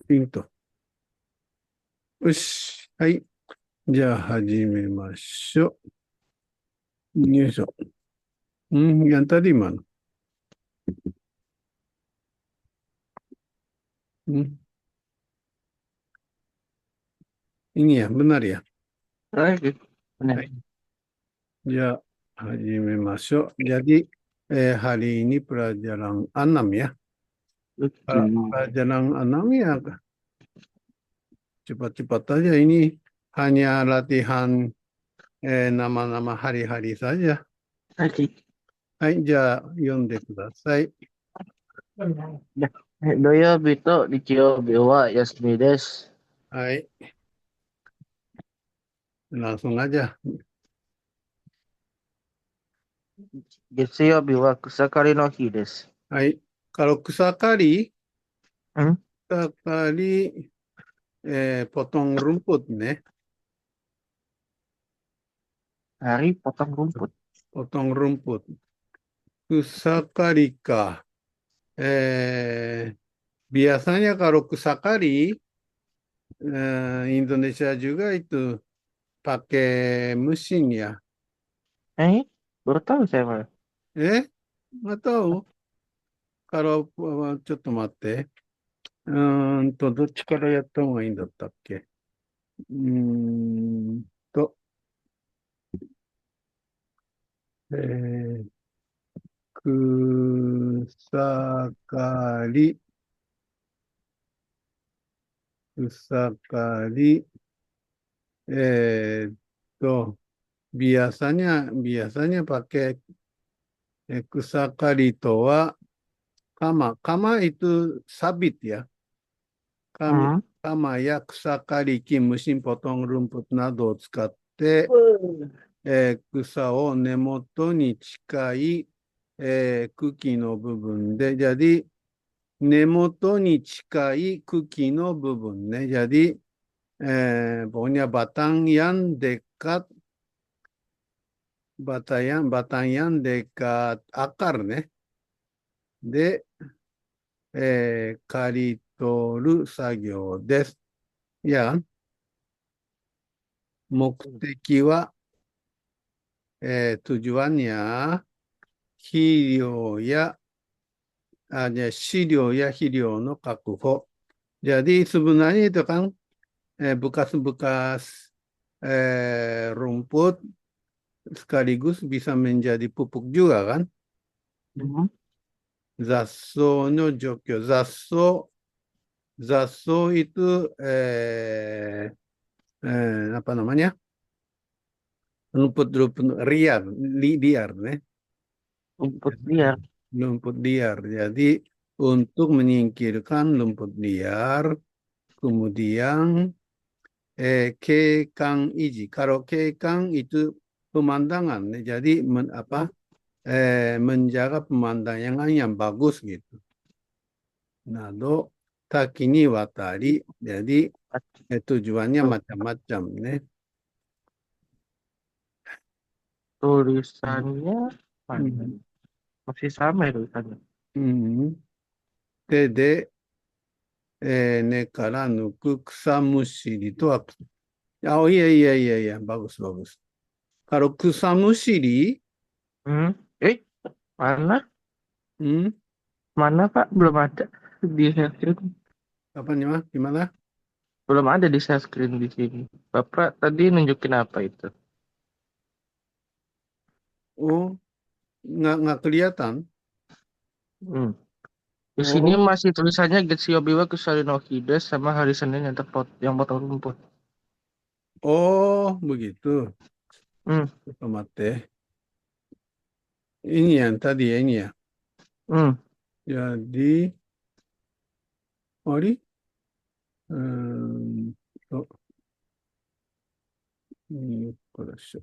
ピンと。よし。はい。じゃあ始めましょう。よいしょ。yang tadi mana? Hmm, ini ya, benar ya. Oke, benar. はい。じゃあ始めましょう。Jadi, hari ini pelajaran 6 ya. Oke. Pelajaran 6 ya, cepat-cepat aja. Ini hanya latihan nama-nama hari-hari saja. Oke. はい、じゃあ読んでください。Ya. Doyo Bito Dichio Bewa Yasumi desu. はい、langsung aja. Getsuyo Bewa Kusakari no Hi desu. はい。kalau Hmm?草刈り、potong rumput nih. Hari potong rumput. Potong rumput. Kusakari kah. Biasanya kalau kusakari, Indonesia juga itu pakai mesin ya. Eh? Baru tahu saya malah. Eh, nggak tahu. Kalau, ちょっと待って。どっちからやった方がいいんだったっけ。うーんと、えー、草刈り、草刈り、eh, tuh, biasanya pakai kusakari toa kama. Kama itu sabit ya. Kami, Hmm? kama ya kusakari ki mesin potong rumput nado を使って、草を根元に近い、茎の部分で、jadi根元に近い茎の部分ね。jadi pokoknya batang yang dekat batang yang dekat akar nih. De, 刈り取る作業です。いや、目的は、tujuannya 肥料や、飼料や肥料の確保. Jadi sebenarnya itu kan bekas-bekas rumput sekaligus bisa menjadi pupuk juga kan. Hmm? 雑草の除去、雑草itu apa namanya? Rumput-rumput liar, nih. Rumput liar. Lumpur liar. Jadi untuk menyingkirkan lumpur liar, kemudian kekang iji. Kalau kekang itu pemandangan, nih. Jadi menjaga pemandangan yang bagus gitu. Nado takini watari. Jadi tujuannya macam-macam, nih. Tulisannya mana? Hmm. Masih sama ya tulisannya. Hmm. 手で、根から抜く草むしりとは、いやいやいやいや、bagus bagus. Kalau 草むしり, Hmm? Eh? Mana? hmm, Mana Pak? Belum ada di share screen. apa nih mah, gimana? Belum ada di share screen di sini. Bapak tadi nunjukin apa itu? Oh, nggak kelihatan. Hmm. Di sini Oh, masih tulisannya Getsuyo Biwa Kusari no Hide sama hari Senin yang yang potong rumput. oh begitu. Hmm. Otomatis. Ini yang tadi ya, ini ya. Hmm. Jadi, Ori, hmm, oh, ini, Iya.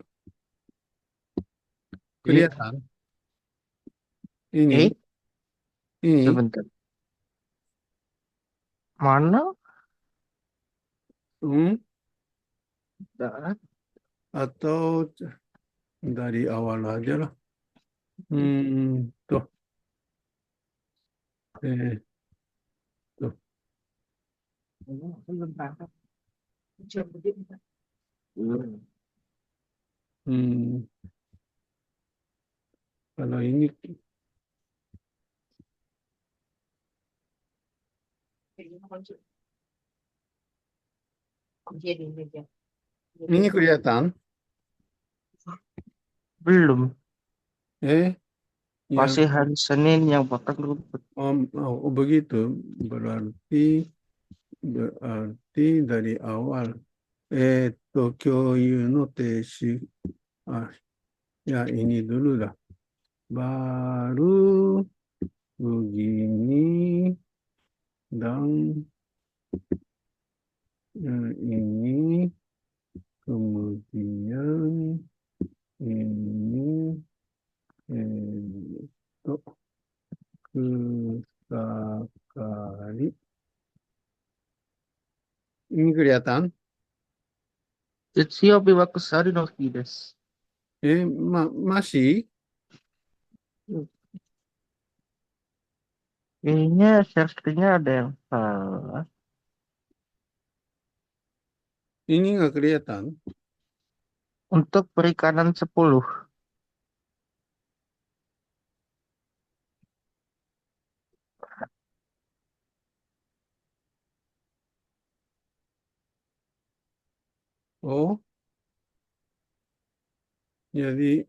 kelihatan. Ini, Eh, ini, sebentar. Mana? hmm, Dah. atau dari awal aja lah. Tuh, eh, tuh. Belum berangkat. Hmm. Hmm, kalau ini kelihatan. Belum. Eh, yang Masih hari Senin yang potong rumput. begitu. Berarti dari awal. 共有の停止。ya ini dulu dah. Baru begini dan ini kemudian ini untuk kesakali. Ini kelihatan? Tetsuya Biwakusari no Hi desu. Masih? Kayaknya share screen-nya ada yang salah. Ini nggak kelihatan? Untuk perikanan 10. Oh, jadi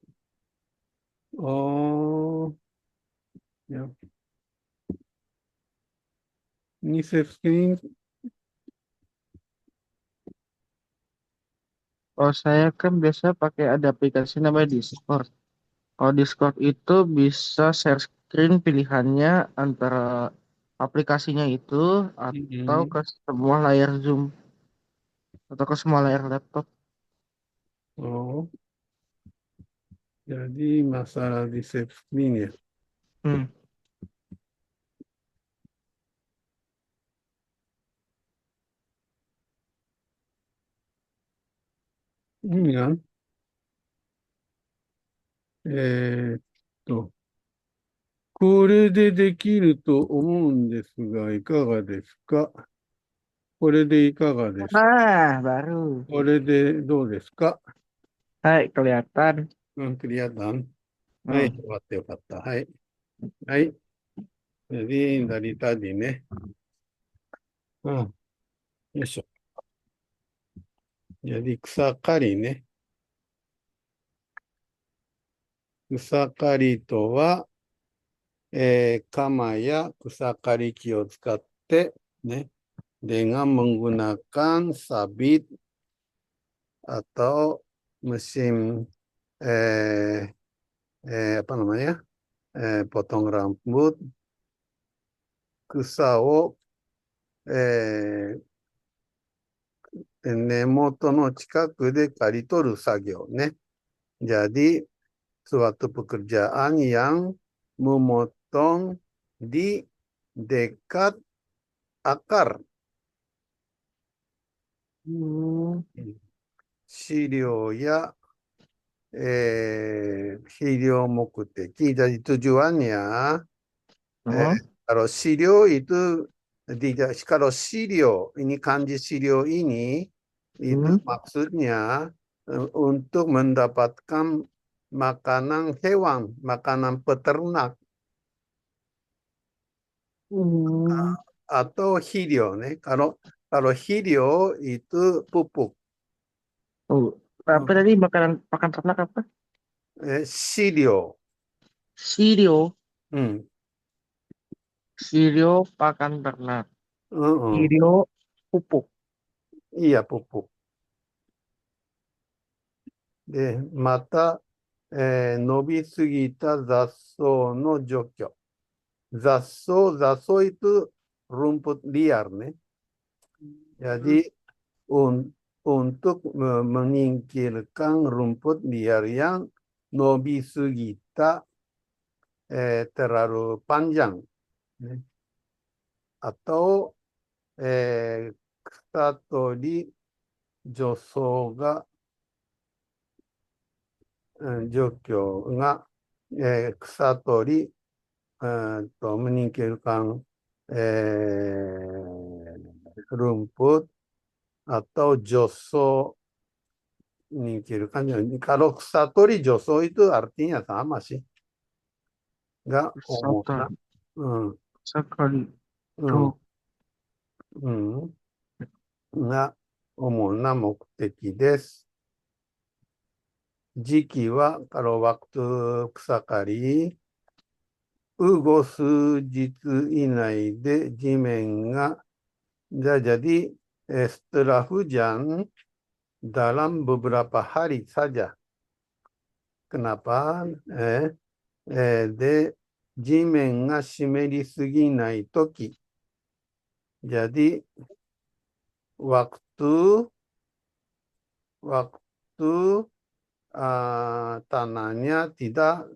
oh ya. Ini save screen. Kalau saya kan biasa pakai ada aplikasi namanya Discord. Kalau Discord itu bisa share screen pilihannya antara aplikasinya itu atau Hmm. ke semua layar Zoom atau ke semua layar laptop. Oh, jadi masalah di save screen ya. Hmm. Ini kan, えーっと、これでできると思うんですが、いかがですか？これでいかがですか？ Nah, baru. これでどうですか？ Hai, kelihatan. kelihatan? はい、Hmm.よかったよかった。はい。はい。jadi dari tadi nih. うん、よいしょ。jadi 草刈りね。草刈りとは、鎌や草刈り機を使って、ね、dengan menggunakan sabit atau mesin eh, apa namanya potong rambut, 草を、根元の近くで刈り取る作業ね。Jadi suatu pekerjaan yang memotong di dekat akar. Hmm. 飼料や、肥料目的. Jadi tujuannya, Hmm. kalau sirio itu tidak, kalau sirio ini kanji sirio ini itu Hmm. maksudnya untuk mendapatkan makanan hewan, makanan peternak Hmm. atau hirio nih. Kalau hirio itu pupuk. Oh, apa tadi makanan pakan ternak apa? Sirio. Sirio, Hmm. sirio pakan ternak. Uh-uh. Sirio pupuk. Iya, pupuk. で、また、伸びすぎた雑草の除去。雑草itu rumput liar nih. Jadi untuk menyingkirkan rumput liar yang nobi sugita terlalu panjang. Atau 草取り除草が、除去が、草取り、menyingkirkan rumput atau joso nyingkir kan. Kalau satori joso itu artinya sama sih. Nggak omona. Sakari. Hmm, Sakari. hmm, Jo. hmm. が主な目的です。時期はkalau waktu草刈り、後数日以内で地面がjadi setelah hujan dalam beberapa hari saja. Kenapa? De 地面が湿りすぎないとき。Jadi waktu waktu tanahnya tidak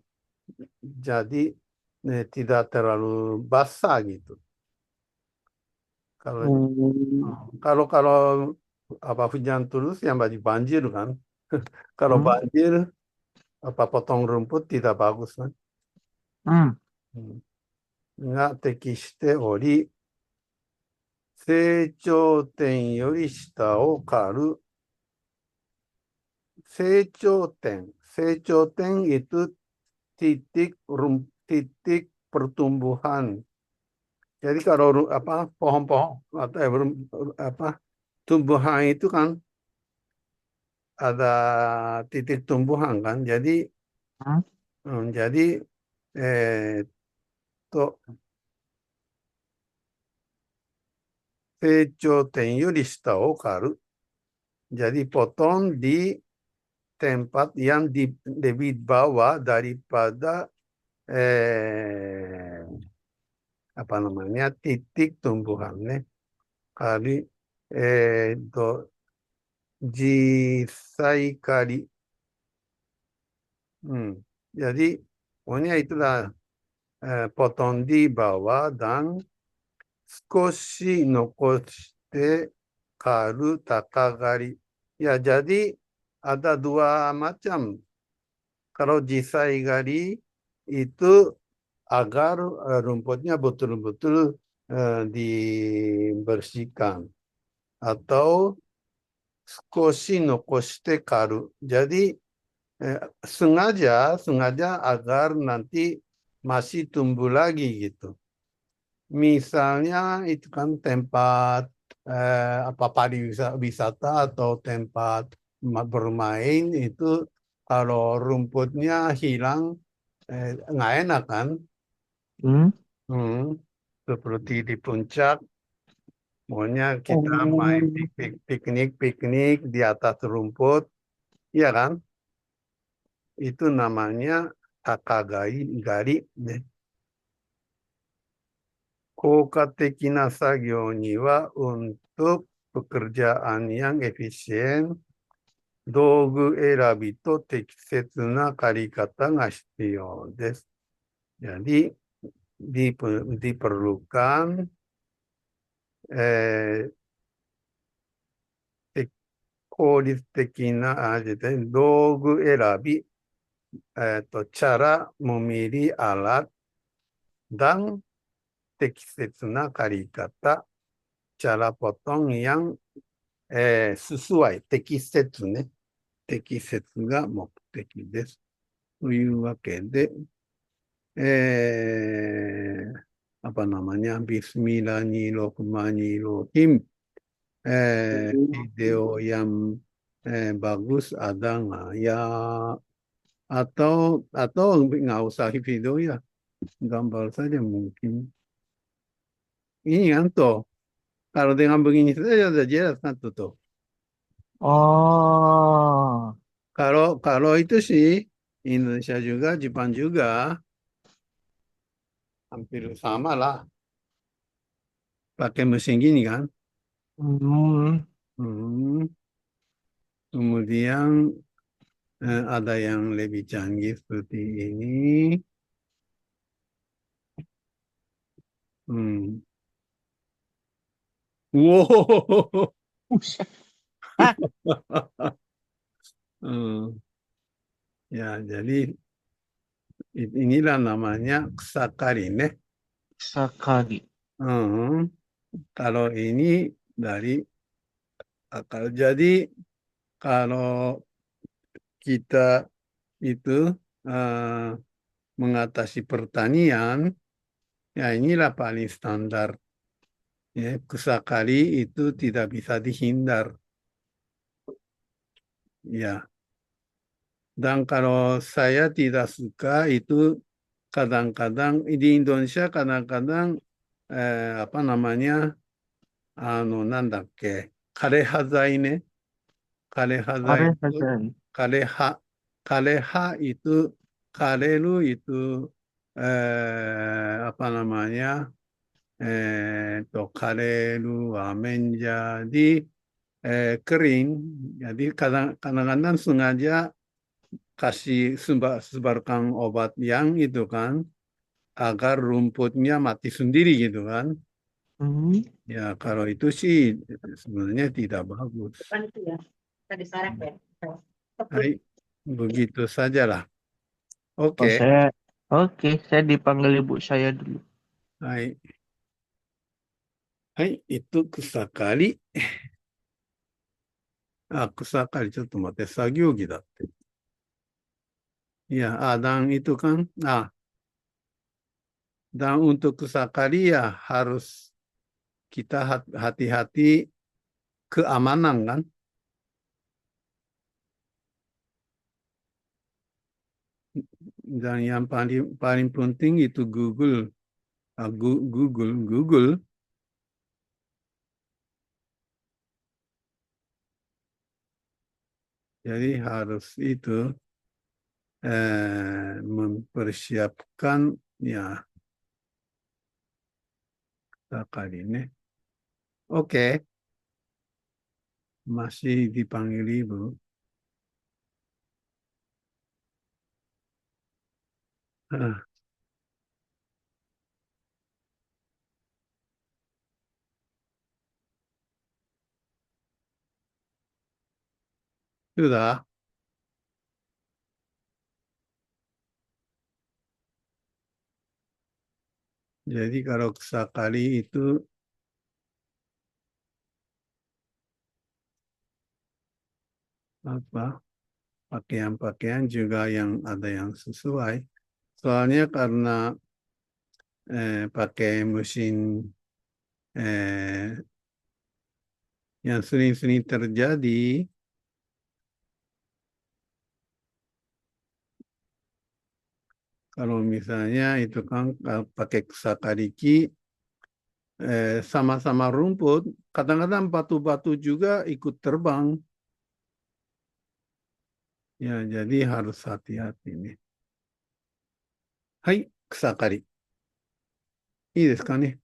jadi tidak terlalu basah gitu. Kalau Hmm. kalau kalau apa hujan terus yang banjir kan. Kalau Hmm. banjir apa potong rumput tidak bagus kan. Hmm. が適しており、成長点より下を刈る。成長点itu titik pertumbuhan. Jadi kalau apa pohon-pohon atau apa tumbuhan itu kan ada titik tumbuhan kan. Hmm. Jadi to 成長点より下を刈る. Jadi potong di tempat yang lebih bawah daripada apa namanya titik tumbuhannya. Kali jisai kali. Jadi pokoknya itulah potong di bawah dan 少し残して刈る鷹狩り. Ya, jadi ada dua macam. Kalau jisai gali itu agar rumputnya betul-betul dibersihkan. Atau 少し残して刈る. Jadi sengaja agar nanti masih tumbuh lagi gitu. Misalnya itu kan tempat apa pariwisata atau tempat bermain itu kalau rumputnya hilang nggak enak kan. Hmm. Seperti di puncak, maunya kita main Oh. piknik di atas rumput, ya kan? Itu namanya takagai ne. 効果的な作業には untuk pekerjaan yang efisien, 道具選びと適切な借り方が必要です。Jadi diperlukan eh, 効率的な道具選び、cara memilih alat dan 適切な借り方、cara potong yang sesuai、適切ね。適切が目的です。というわけで、apa namanya, Bismillahirrahmanirrahim. Video yang bagus ada nggak ya? Atau nggak usah video ya, gambar saja mungkin. Ini kan tuh, kalau dengan begini saja sudah jelas kan tuh. Oh. Kalau itu sih Indonesia juga, Jepang juga hampir sama lah pakai mesin gini kan. Hmm. Hmm. Kemudian ada yang lebih canggih seperti ini. Hmm. Wow. Buset. Ah, Hmm. Ya, jadi inilah namanya sakari ne. sekali. Hmm. Kalau ini dari akal. Jadi kalau kita itu mengatasi pertanian, ya inilah paling standar. Ya, kusakali itu tidak bisa dihindar. Ya, dan kalau saya tidak suka itu kadang-kadang di Indonesia kadang-kadang apa namanya なんだっけ、枯葉剤ね。枯葉 Are剤と、saja.枯葉、枯葉itu, kalelu itu apa namanya, kalelu menjadi kering. Jadi kadang-kadang sengaja kasih sebarkan obat yang itu kan, agar rumputnya mati sendiri gitu kan. Hmm. Ya, kalau itu sih sebenarnya tidak bagus. Kan itu ya, tadi sarap ya. Baik, begitu sajalah. Oh, Oke, saya dipanggil ibu saya dulu. Hai. Hai, itu kusakali. 草刈り、ちょっと待って、作業着だって。いや、dan itu kan, dan untuk kusakali ya harus kita hati-hati keamanan kan. Dan yang paling penting itu Google. Google. Jadi harus itu mempersiapkan ya kali ini. Oke, masih dipanggil ibu. Sudah. Jadi kalau sekali itu apa? Pakaian-pakaian juga yang ada yang sesuai. Soalnya karena pakai mesin yang sering-sering terjadi, kalau misalnya itu kan pakai sakariki sama-sama rumput, kadang-kadang batu-batu juga ikut terbang. Ya, jadi harus hati-hati nih. Hai, kusakari. いいですかね。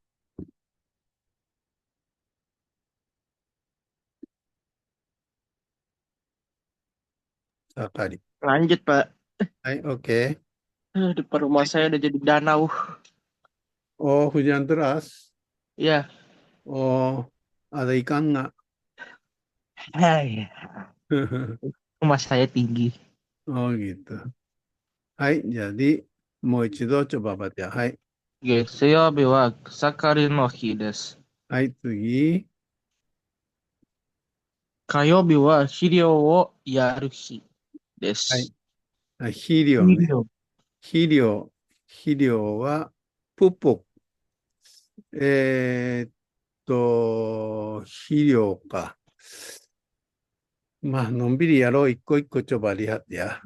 Sakari. Lanjut, Pak. Hai, oke. Depan rumah saya udah jadi danau. Oh, hujan deras. Ya. Oh, ada ikan nggak? Hai. Rumah saya tinggi. Oh, gitu. Hai, jadi mau ichido coba baca. Hai. 月曜日は草刈りの日です。Hai, tsugi. 火曜日は肥料をやる日で Hai. す。肥料ね。肥料。肥料は、プポ。肥料か。まあ、のんびりやろう。一個一個ちょばりはってや。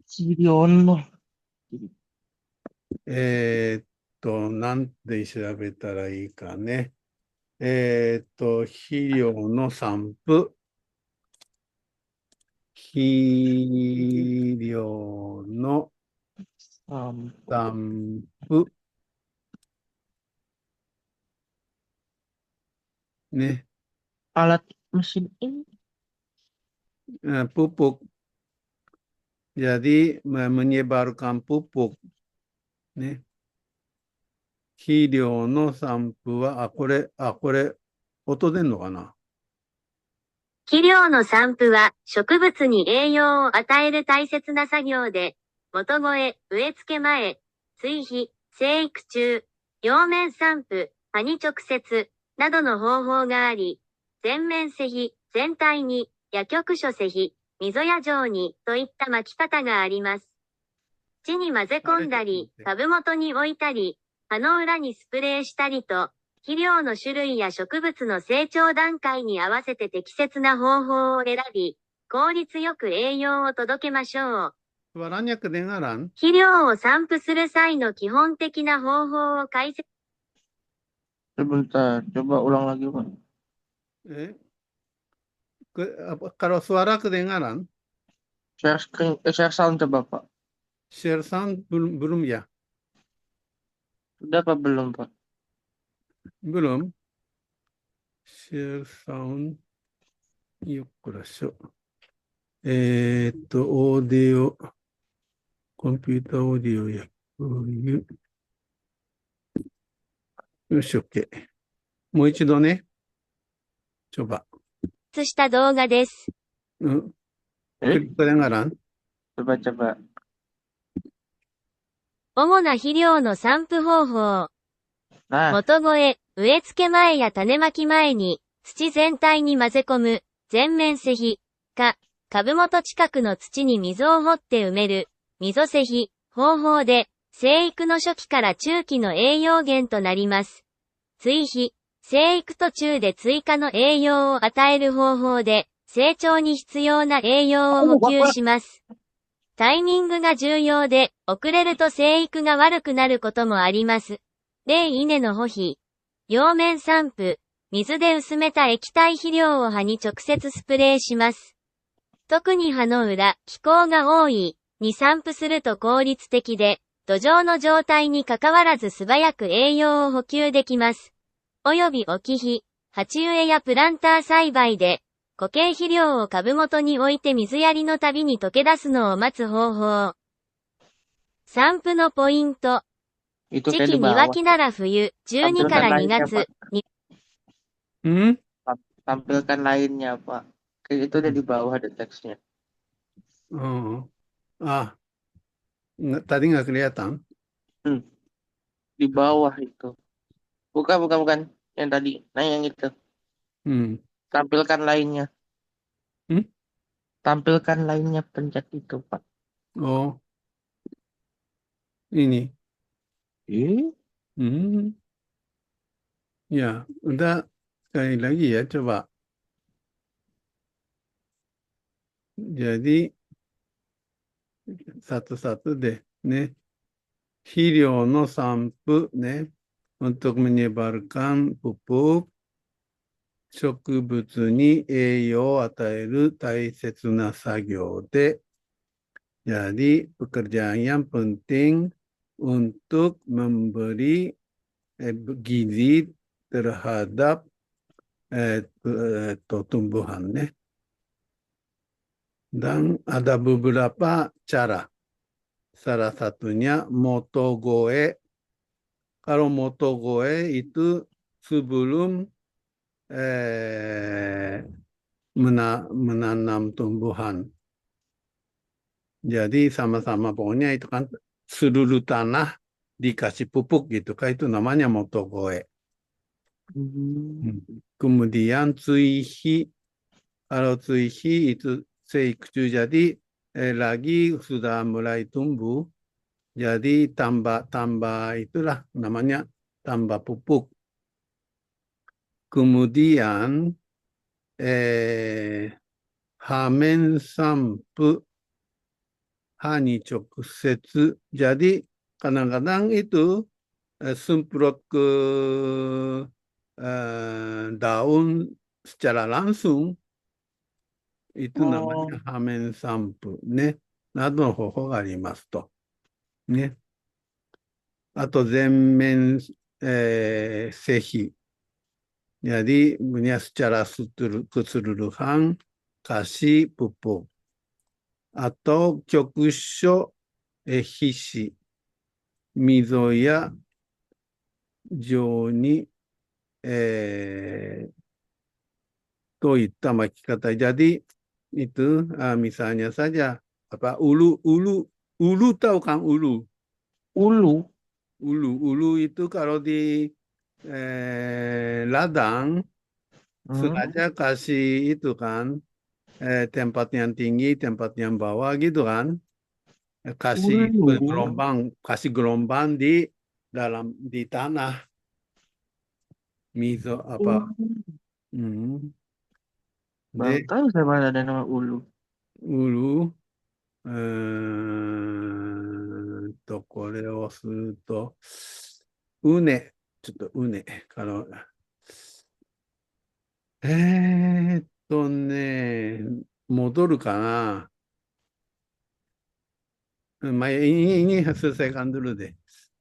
肥料の、なんで調べたらいいかね。肥料の散布。肥料の散布。ね。 alat mesin ini. Pupuk. Jadi menyebarkan pupuk. ね。肥料の散布は、これ、音出んのかな？肥料の散布は植物に栄養を与える大切な作業で、元越え、植え付け前、追肥、生育中、葉面散布、葉に直接、などの方法があり、全面施肥、全体に、や局所施肥、溝や状に、といった巻き方があります。地に混ぜ込んだり、株元に置いたり、葉の裏にスプレーしたりと、肥料の種類や植物の成長段階に合わせて適切な方法を選び、効率よく栄養を届けましょう。 Suaranya kedengaran? 肥料を散布する際の基本的な方法を解説。 Sebentar, coba ulang lagi, Pak. Kalau suara kedengaran, Share screen, share sound coba, Pak. share sound belum ya? Sudah apa belum, Pak? Belum. Share sound. Yuk, kurasyo. Audio. Computer audio ya. Yoし、OK。もう一度ね。coba。した動画です。kedengaran? Coba. 主な肥料の散布方法。Nah, 元越え、植え付け前や種まき前に、土全体に混ぜ込む、全面施肥、か、株元近くの土に溝を掘って埋める、溝施肥、方法で、生育の初期から中期の栄養源となります。追肥、生育途中で追加の栄養を与える方法で、成長に必要な栄養を補給します。タイミングが重要で、遅れると生育が悪くなることもあります。例稲の保肥。葉面散布。水で薄めた液体肥料を葉に直接スプレーします。特に葉の裏、気候が多い、に散布すると効率的で、土壌の状態に関わらず素早く栄養を補給できます。および置き肥、鉢植えやプランター栽培で、固形肥料を株元に置いて水やりのたびに溶け出すのを待つ方法。散布のポイント。時期2脇なら冬、12から2月。Tampilkan lainnya, Pak. Kayak itu udah di bawah ada teksnya. Tadi nggak kelihatan? Di bawah itu. Bukan. Yang tadi. Nah, yang itu. Tampilkan lainnya. Tampilkan lainnya, pencet itu, Pak. Oh. Ini. Ya, udah sekali lagi ya, coba. Jadi, satu-satu deh, nih. 肥料の散布ね。untuk menyebarkan pupuk 植物に栄養を与える大切な作業で、jadi pekerjaan yang penting untuk memberi gizi terhadap tumbuhanね。Dan ada beberapa cara. Salah satunya motogoe. Kalau motogoe itu sebelum menanam tumbuhan. Jadi sama-sama pokoknya itu kan seluruh tanah dikasih pupuk gitu kan, itu namanya motogoe. Kemudian tsuihi. Kalau tsuihi itu seikju, jadi lagi sudah mulai tumbuh. Jadi tambah itulah namanya tambah pupuk. Kemudian hamen sampu, hani cokusetsu. Jadi kadang-kadang itu semprot ke daun secara langsung. Itu namanya hamen sampuね。などの方法がありますと。ね。あと全面、施肥。Jadi punya secara keseluruhan kasih pupuk. Atau kyokusho hishi. Mizo ya jo ni といった巻き方. Jadi itu misalnya saja ulu tahu kan ulu? Ulu itu kalau di ladang Hmm. sengaja kasih itu kan, tempat yang tinggi, tempat yang bawah gitu kan. Kasih Ulu. gelombang di dalam di tanah, miso apa. Hmm. Baru De tahu saya mana ada nama ulu. ulu, これをすると、うね、ちょっとうね、戻るかな。ini selesaikan dulu deh.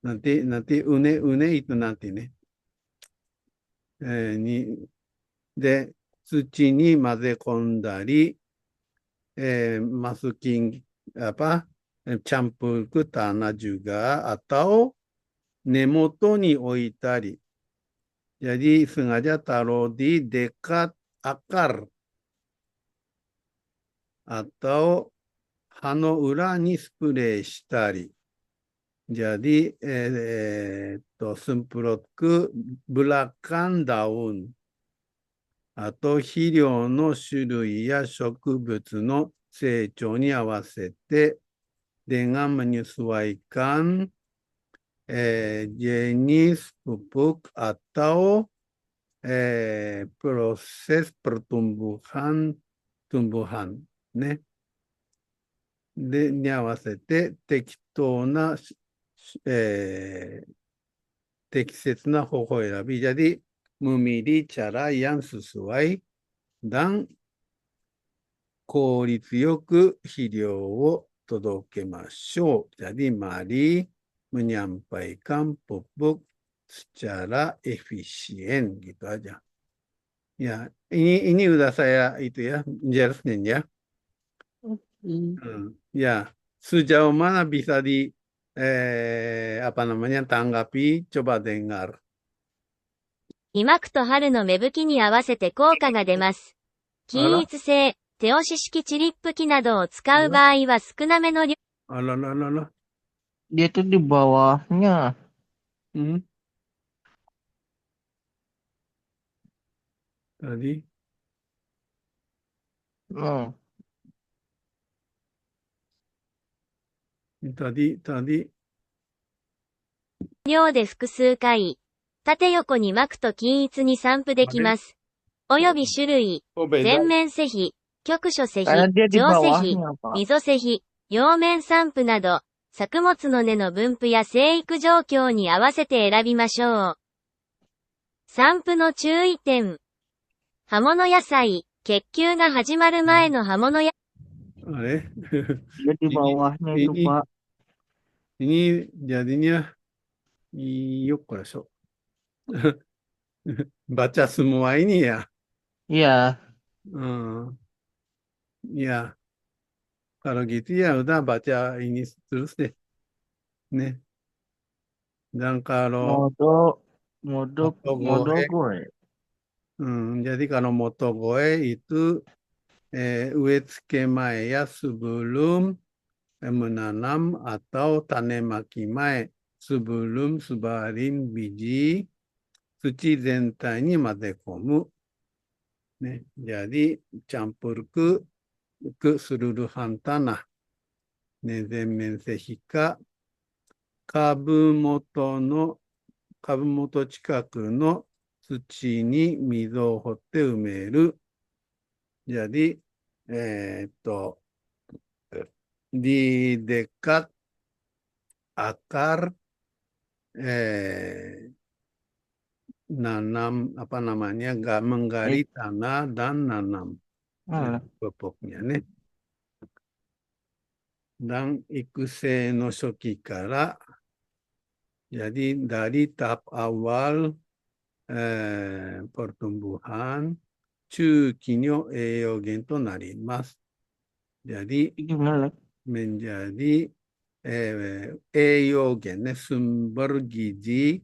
Nanti une itu nanti nih. De, 土に混ぜ込んだり、マスキング、apa, campur ke tanah juga, atau 根元に置いたり. Jadi sengaja taruh di dekat akar atau 葉の裏にスプレーしたり. Jadi semprot ke belakang daun atau 肥料の種類や植物の成長に合わせて dengan menyesuaikan jenis pupuk atau proses tumbuhan ね。に合わせて適当な、適切な方法選び. Jadi memilih cara yang sesuai dan 効率よく肥料を届けましょう. Jadi mari menyampaikan pupuk secara efisien, gitu aja. Ya, ini udah saya itu ya, jelasin ya. Ya, sejauh mana bisa di tanggapi, coba dengar. 今区と春の芽吹きに合わせて効果が出ます。均一性、手押し式チリップ機などを使う場合は少なめの量。Alah. Dia tuh di bawahnya. Tadi. Tadi. 量で複数回、縦横に巻くと均一に散布できます。および種類、全面施肥、局所施肥、上施肥、溝施肥、葉面散布など、作物の根の分布や生育状況に合わせて選びましょう。散布の注意点。葉物野菜、結球が始まる前の葉物野菜。Dia di bawahnya itu, Pak. Ini jadinya yuk so. Baca semua ini ya. Iya. Ya. Kalau gitu ya udah baca ini terus deh. Nih. Dan kalau Modo gue. Jadi kalau moto gue itu uetsuke mae ya sebelum menanam atau tanemaki mae sebelum sebarin biji suci zentai ni mazekomu. Jadi campur ke keseluruhan tanah. Zenmen sehi ka kabumoto chikaku no tsuchi ni mizu o hotte umeru. Jadi di dekat akar nanam menggali tanah dan nanam pupuknya nih. Dan ikuse no shoki kara, jadi dari tahap awal pertumbuhan chuki no eiyogen to narimasu. Jadi menjadi eiyogen, sumber gizi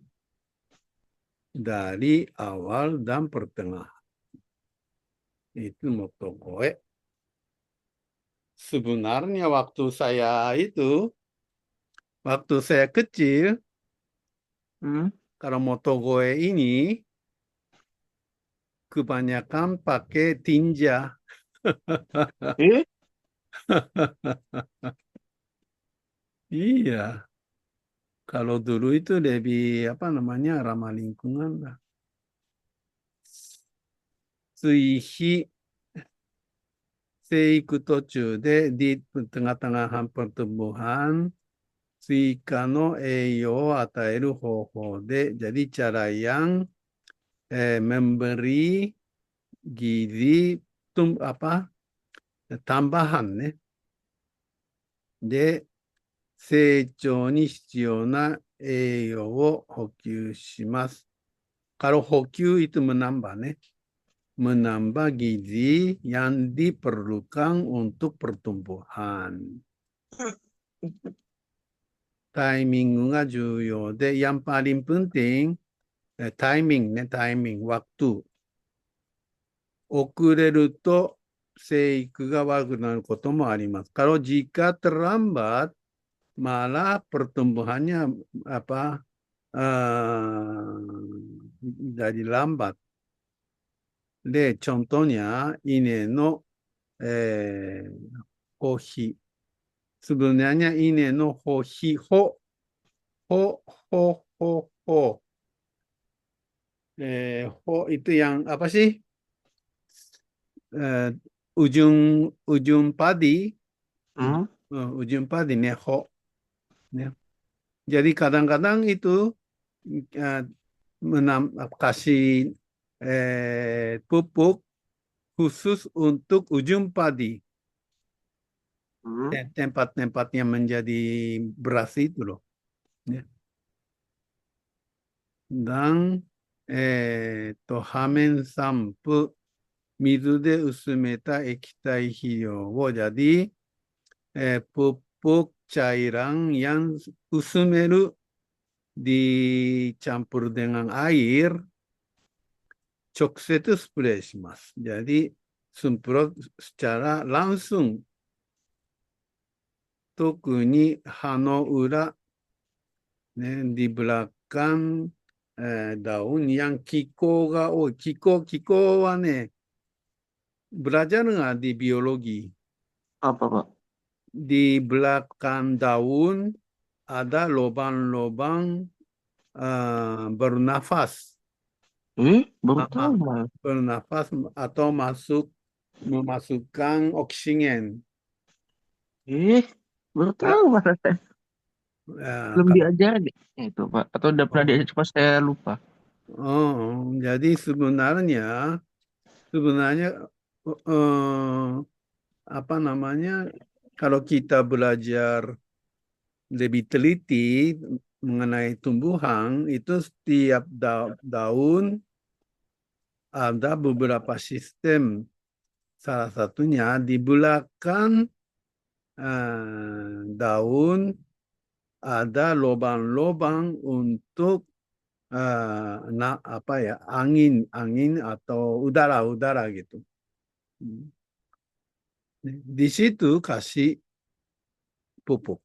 dari awal dan pertengahan. Itu moto gue. Sebenarnya waktu saya kecil, kalau motogoe ini kebanyakan pakai tinja. Eh, Iya, kalau dulu itu lebih apa namanya ramah lingkungan lah. Suihi Seiku tochu di tengah-tengah pertumbuhan, suika no eiyo o ataeru hoho jadi cara yang memberi gizi tambahan nih. De 成長に必要な栄養を補給します。Kalau 補給 itu menambah nih. Menambah gizi yang diperlukan untuk pertumbuhan. Timingが重要で、yang paling penting, timing ね、timing、waktu。遅れると生育が悪くなることもあります。Kalau jika terlambat, malah pertumbuhannya jadi lambat. De, contohnya ini no hohi. Sebenarnya ini no hohi ho ho. Ho itu yang apa sih? Ujung padi, hmm? ujung padi nih ho. Ya. Jadi kadang-kadang itu kasih pupuk khusus untuk ujung padi. Hmm? Tempat-tempat yang menjadi beras itu loh. Ya. Dan hamen sampu 水で薄めた液体肥料を jadi pupuk cairan yang usmeru dicampur dengan air 直接スプレーします。Jadi semprot secara langsung 特に葉の裏、ね、di belakang daun yang 気候が多い。気候はね、belajar nggak di biologi? Apa, Pak? Di belakang daun ada lubang-lubang bernafas. Baru tahu, Mas. Bernafas atau memasukkan oksigen. Baru tahu, Mas. Belum Kalau diajarin itu, Pak. Atau udah pernah diajar, cuma saya lupa. jadi sebenarnya apa namanya kalau kita belajar lebih teliti mengenai tumbuhan itu setiap daun ada beberapa sistem. Salah satunya di belakang daun ada lubang-lubang untuk angin atau udara gitu. Di situ kasih pupuk.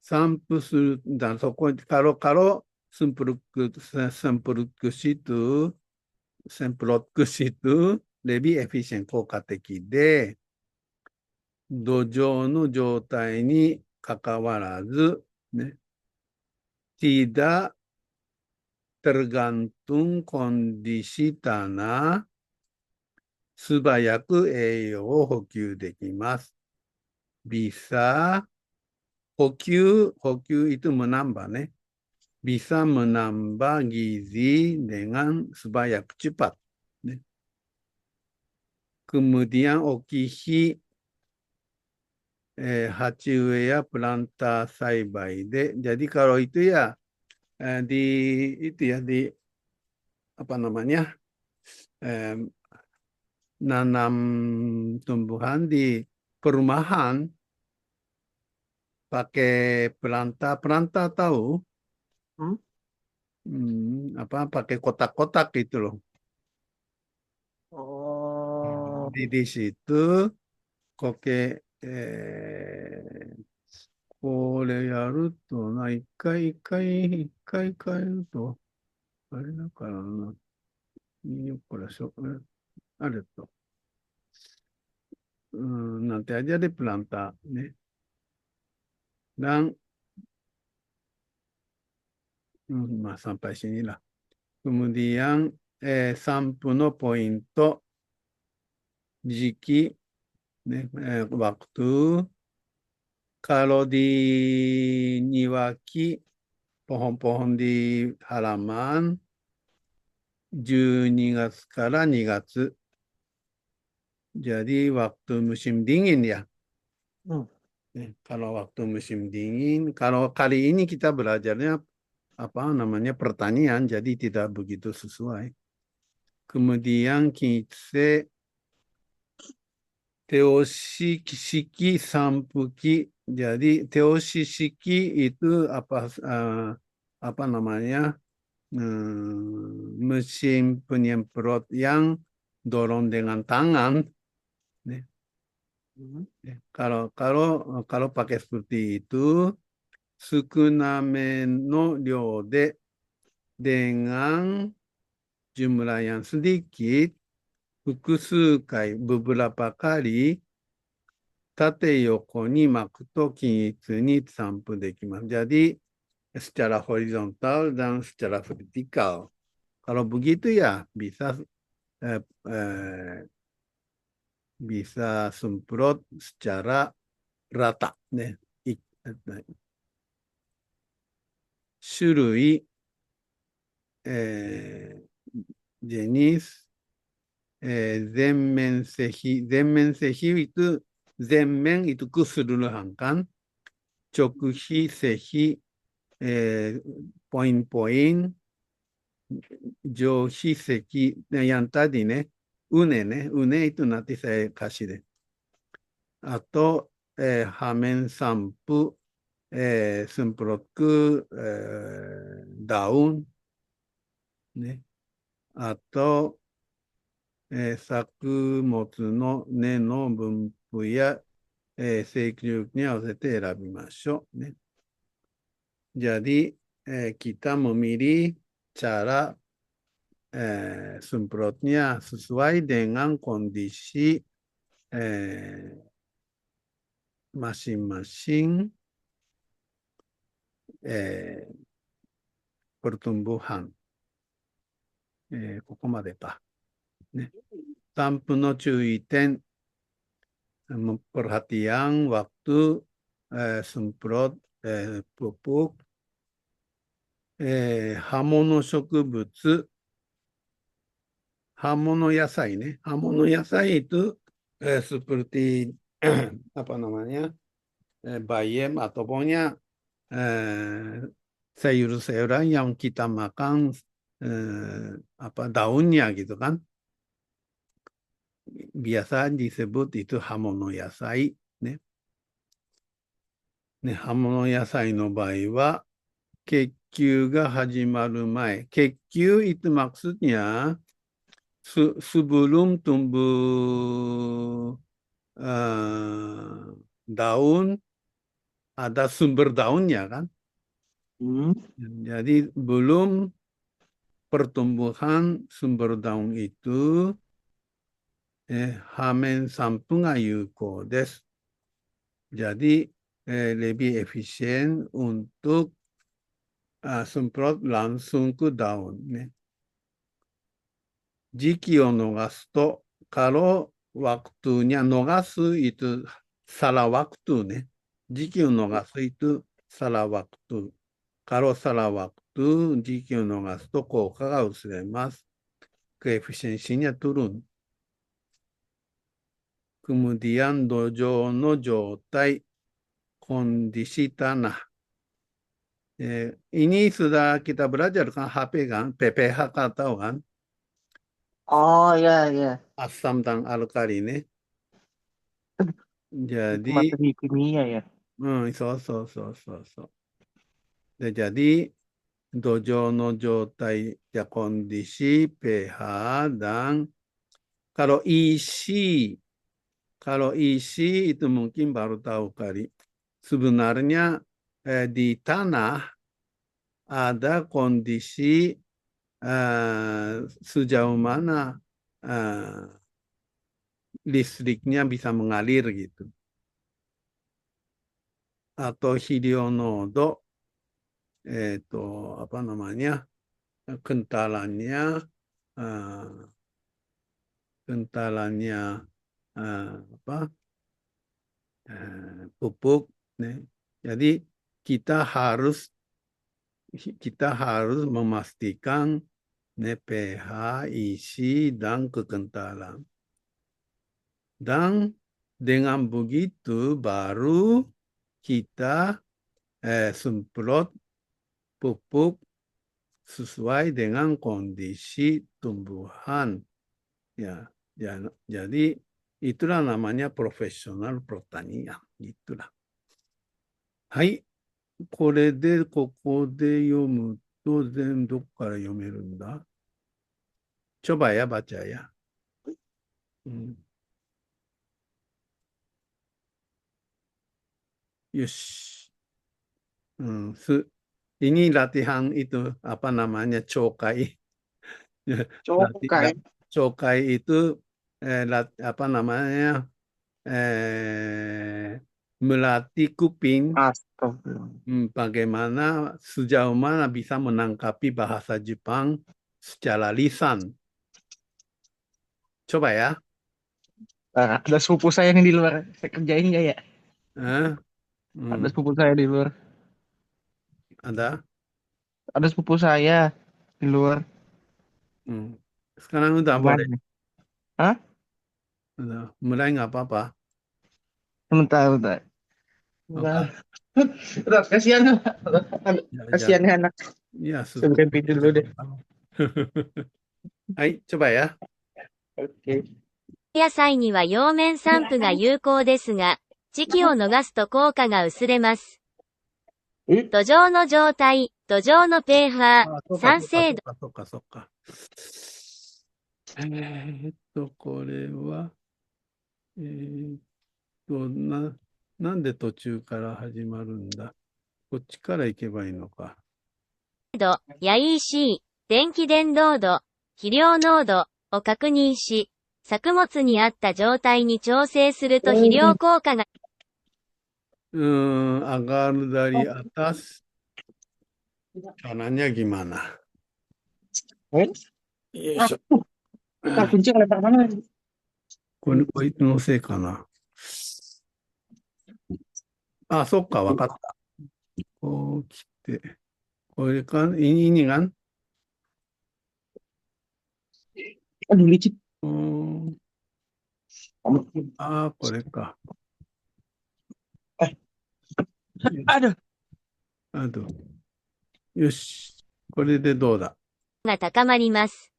Sampu dan kalau semprot ke situ lebih efisien 効果的で、土壌の状態に関わらず、ね、tidak tergantung kondisi tanah 素早く栄養を補給できます。bisa補給itu menambah nih. Bisa menambah gizi dengan sebanyak cepat. Kemudian okihi hachiue ya planta saibai de. Jadi kalau itu ya di apa namanya nanam tumbuhan di perumahan pakai planta tahu? Pakai kotak-kotak gitu loh. Oh. Di situ pakai これやるとな、一回変えると、あれだからな、よっこらしょ、あれと、nanti aja deh pelanta, nih. Dan sampai sinilah. Kemudian sampu no pointo, jiki, waktu. Kalau di Niwaki, pohon-pohon di halaman, 12 月から2月. Jadi waktu musim dingin ya. Kalau waktu musim dingin, kalau kali ini kita belajarnya apa namanya pertanian, jadi tidak begitu sesuai. Kemudian kita teoshi shiki sampuki. Jadi teoshi shiki itu apa namanya mesin penyemprot yang dorong dengan tangan. Kalau pakai seperti itu, sukuname no ryo de dengan jumlah yang sedikit, fukusu kai, beberapa kali, tate yoko ni maku to kinitsu ni sampu dekimasu. Jadi, secara horizontal dan secara vertikal. Kalau begitu ya bisa semprot secara rata. Surui jenis zenmen sehi. Zenmen sehi itu zenmen itu keseluruhan kan. Chokuhi sehi poin-poin. Joshi seki yang tadi une itu nanti saya kasih deh. Atau hamen sampu semprot ke daun, atau sakumotsu no ne no bunpu ya seikryuku ni awasete erabimashou. Jadi kita memilih cara semprotnya sesuai dengan kondisi masing-masing pertumbuhan. ここまでか。Sampu no cui ten, perhatian waktu semprot pupuk hamono shokubutsu. Hamono yasai Hamono yasai itu seperti apa namanya bayam atau pokoknya sayur-sayuran yang kita makan daunnya gitu kan. Biasa disebut itu hamono yasai. Hamono yasai no bai wa kekkyu ga hajimaru mae. Kekkyu itu maksudnya sebelum tumbuh daun, ada sumber daunnya kan. Jadi belum pertumbuhan sumber daun itu, hamen sampu ga yuko desu. Jadi lebih efisien untuk semprot langsung ke daun. Jiki o nogasu to, kalau waktunya nogasu itu salah waktu Jiki o nogasu itu salah waktu. Kalau salah waktu, jiki o nogasu to kouka ga usuremasu. Keefisiensinya turun. Kemudian dojo no joutai, kondisi tanah. Ini sudah kita belajar kan HP kan, PPH kan tahu kan? Oh ya. Asam dan alkali Jadi Materi kimia ya. so. Jadi dojo no joutai ya kondisi pH dan kalau isi itu mungkin baru tahu kali. sebenarnya di tanah ada kondisi sejauh mana listriknya bisa mengalir gitu. Atau hidionodo, apa namanya, kentalannya apa pupuk, jadi kita harus memastikan pH, isi, dan kekentalan. Dan dengan begitu baru kita semprot pupuk sesuai dengan kondisi tumbuhan. Ya, jadi itulah namanya profesional pertanian. Itulah. Hai, これでここで読むとどこから読めるんだ? Coba ya baca ya. Yosh. Ini latihan itu apa namanya cokai. Cokai. Cokai itu apa namanya melatih kuping. Bagaimana sejauh mana bisa menangkapi bahasa Jepang secara lisan. Coba ya. Ada sepupu saya yang di luar. Saya kerjain ya. Ada sepupu saya di luar. Ada? Ada sepupu saya di luar. Sekarang udah boleh. Hah? Udah. Mulai nggak apa-apa. Bentar. Udah, kasihan. Kasihan anak. Ya, saya bukan video dulu deh. Hai, coba ya. Oke. 野菜には葉面散布が有効ですが、時期を逃すと効果が薄れます。土壌の状態、土壌のpH、酸性度。そうか。これは、なんで途中から始まるんだ。こっちから行けばいいのか。や EC、電気伝導度、肥料濃度を確認し、作物に合った状態に調整すると肥料効果がagar dari atas caranya gimana? Kunci lebar mana? こいつのせいかな。あ、そっか、わかった。こう来て、これか、ini kan? Aduh, licin. Ah, これか。Aduh. よし。これでどうだ。が高まります。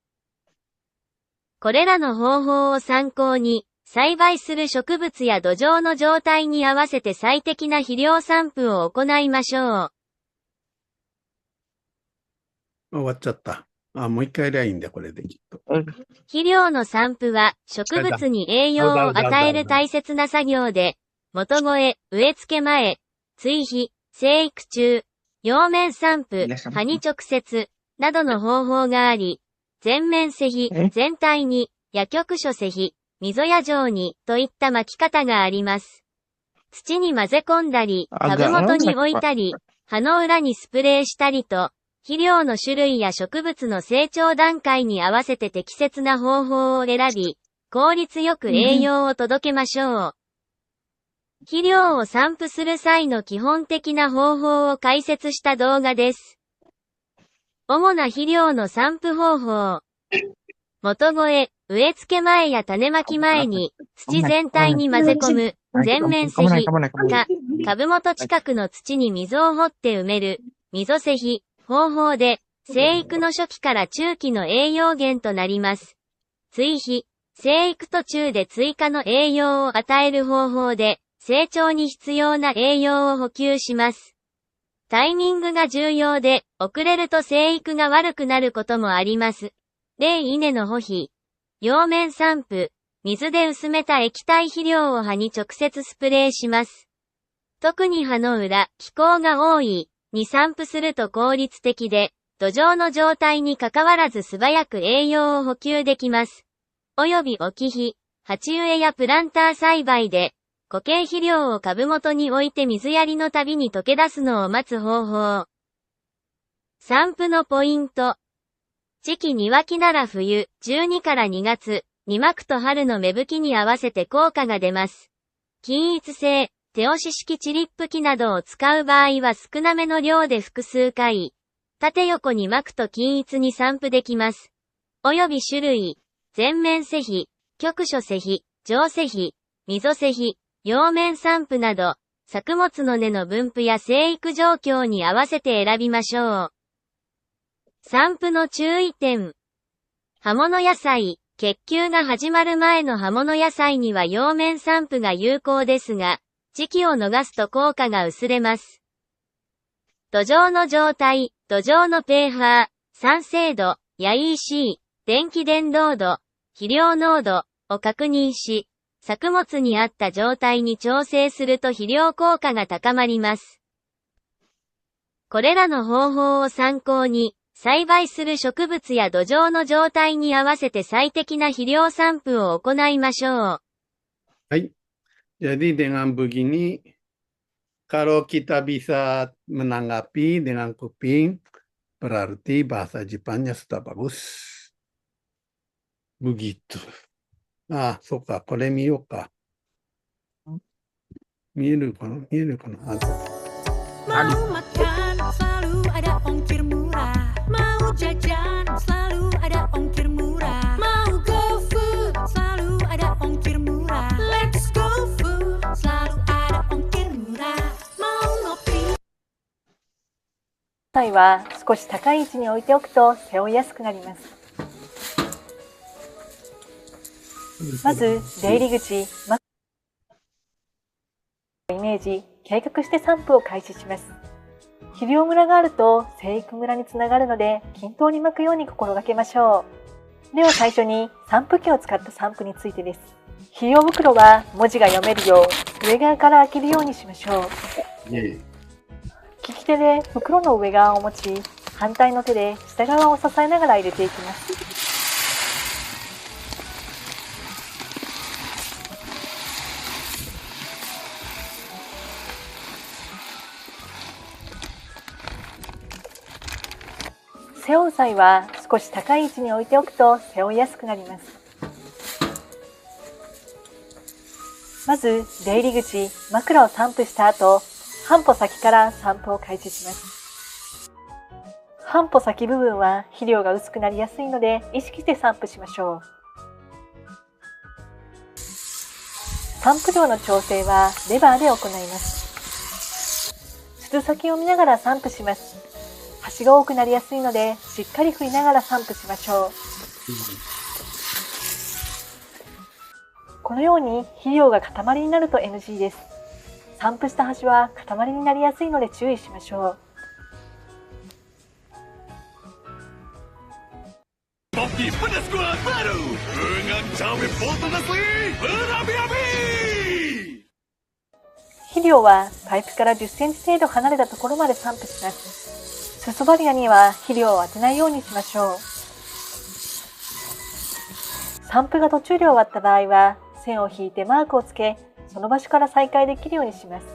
これらの方法を参考に、栽培する植物や土壌の状態に合わせて最適な肥料散布を行いましょう。終わっちゃった。もう一回やりゃいいんだ、これできっと。肥料の散布は植物に栄養を与える大切な作業で、元肥え、植え付け前、追肥、生育中、葉面散布、葉に直接、などの方法があり、全面施肥、全体に、や局所施肥、溝や状に、といった巻き方があります。土に混ぜ込んだり、株元に置いたり、葉の裏にスプレーしたりと、肥料の種類や植物の成長段階に合わせて適切な方法を選び、効率よく栄養を届けましょう。肥料を散布する際の基本的な方法を解説した動画です。主な肥料の散布方法。元肥え、植え付け前や種まき前に土全体に混ぜ込む全面施肥か、株元近くの土に溝を掘って埋める溝施肥方法で、生育の初期から中期の栄養源となります。追肥、生育途中で追加の栄養を与える方法で、成長に必要な栄養を補給します。タイミングが重要で、遅れると生育が悪くなることもあります。例稲の補肥。葉面散布。水で薄めた液体肥料を葉に直接スプレーします。特に葉の裏、気候が多い、に散布すると効率的で、土壌の状態に関わらず素早く栄養を補給できます。および置き肥、鉢植えやプランター栽培で、固形肥料を株元に置いて水やりのたびに溶け出すのを待つ方法。散布のポイント。時期庭木なら冬、12から2月、にまくと春の芽吹きに合わせて効果が出ます。均一性、手押し式チリップ機などを使う場合は少なめの量で複数回、縦横にまくと均一に散布できます。および種類、全面施肥、局所施肥、上施肥、溝施肥、葉面散布など、作物の根の分布や生育状況に合わせて選びましょう。散布の注意点。葉物野菜、結球が始まる前の葉物野菜には葉面散布が有効ですが、時期を逃すと効果が薄れます。土壌の状態、土壌のpH、酸性度、や EC、電気伝導度、肥料濃度を確認し、作物に合った状態に調整すると肥料効果が高まります。これらの方法を参考に、栽培する植物や土壌の状態に合わせて最適な肥料散布を行いましょう。はい。Jadi dengan begini, kalau kita bisa menanggapi dengan kuping, berarti bahasa Jepangnya sudah bagus. Begitu. Ah, そうか。これ見ようか。見えるかなMau makan selalu ada ongkir murah. Mau jajan selalu ada ongkir murah. Mau go food selalu ada ongkir murah. Let's go food selalu ada ongkir murah. Mau ngopi. 菜は少し高い位置に置いておくと背負いやすくなります。まず出入り口、イメージ、計画して散布を開始します。肥料ムラがあると生育ムラにつながるので均等に巻くように心がけましょう。では最初に散布機を使った散布についてです。肥料袋は文字が読めるよう上側から開けるようにしましょう。利き手で袋の上側を持ち、反対の手で下側を支えながら入れていきます。背負う際は少し高い位置に置いておくと背負いやすくなります。まず出入り口、枕を散布した後、半歩先から散布を開始します。半歩先部分は肥料が薄くなりやすいので意識して散布しましょう。散布量の調整はレバーで行います。筒先を見ながら散布します。端が多くなりやすいのでしっかり振りながら散布しましょう。このように肥料が塊になると NG です。散布した端は塊になりやすいので注意しましょう。肥料はパイプから10センチ程度離れたところまで散布します。裾バリアには肥料を当てないようにしましょう。散布が途中で終わった場合は線を引いてマークをつけ、その場所から再開できるようにします。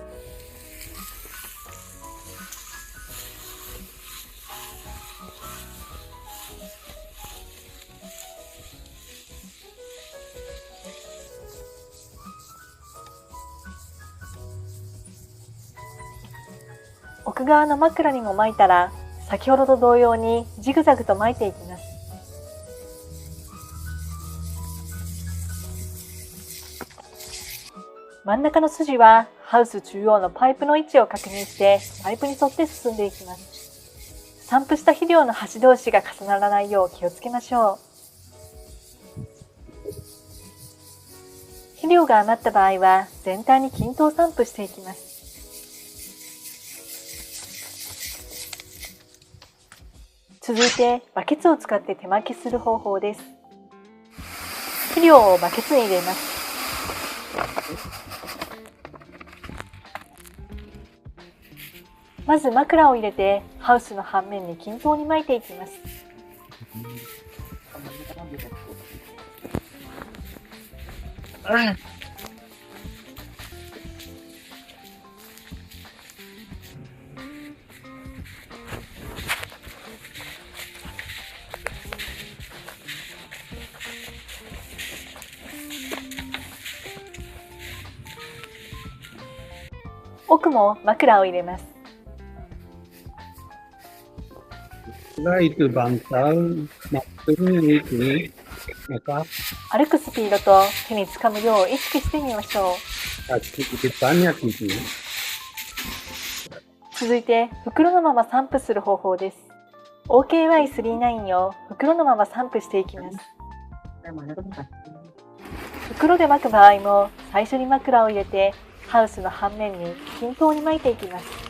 奥側の枕にも巻いたら、先ほどと同様にジグザグと巻いていきます。真ん中の筋はハウス中央のパイプの位置を確認してパイプに沿って進んでいきます。散布した肥料の端同士が重ならないよう気をつけましょう。肥料が余った場合は全体に均等散布していきます。続いてバケツを使って手巻きする方法です。肥料をバケツに入れます。まず枕を入れてハウスの半面に均等に巻いていきます。奥も枕を入れます。 Setelah itu bantal, maksudnya itu apa? 歩くスピードと手につかむ量を意識してみましょう。 Sedikit banyak gitu. 続いて袋のまま散布する方法です。 OKY39 を袋のまま散布していきます。袋で巻く場合も最初に枕を入れてハウスの半面に均等に巻いていきます。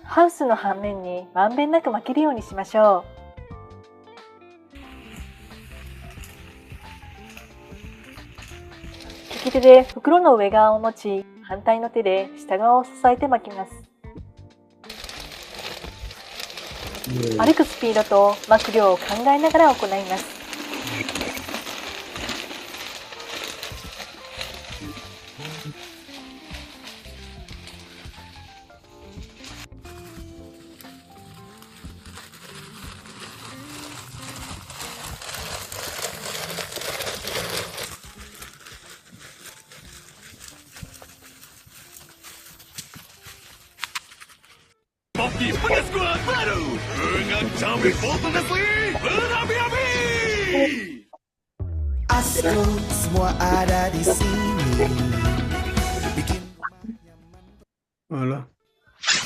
ハウスの半面にまんべんなく巻けるようにしましょう。利き手で袋の上側を持ち、反対の手で下側を支えて巻きます。歩くスピードと巻く量を考えながら行います。 Hoki Pedas Kuat baru dengan cabai potong asli berapi-api. Asco semua ada di sini. Bikin Alah.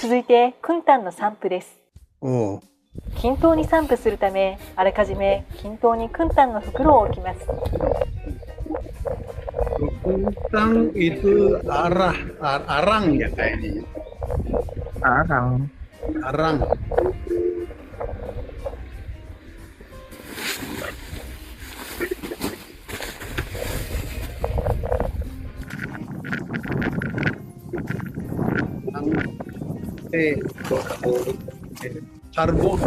続いて訓丹の散布です。 Oh. 均等に散布するため、あらかじめ均等に訓丹の袋を置きます。 Kuntang itu arang ya kayaknya. Arang. Arang. Karbon.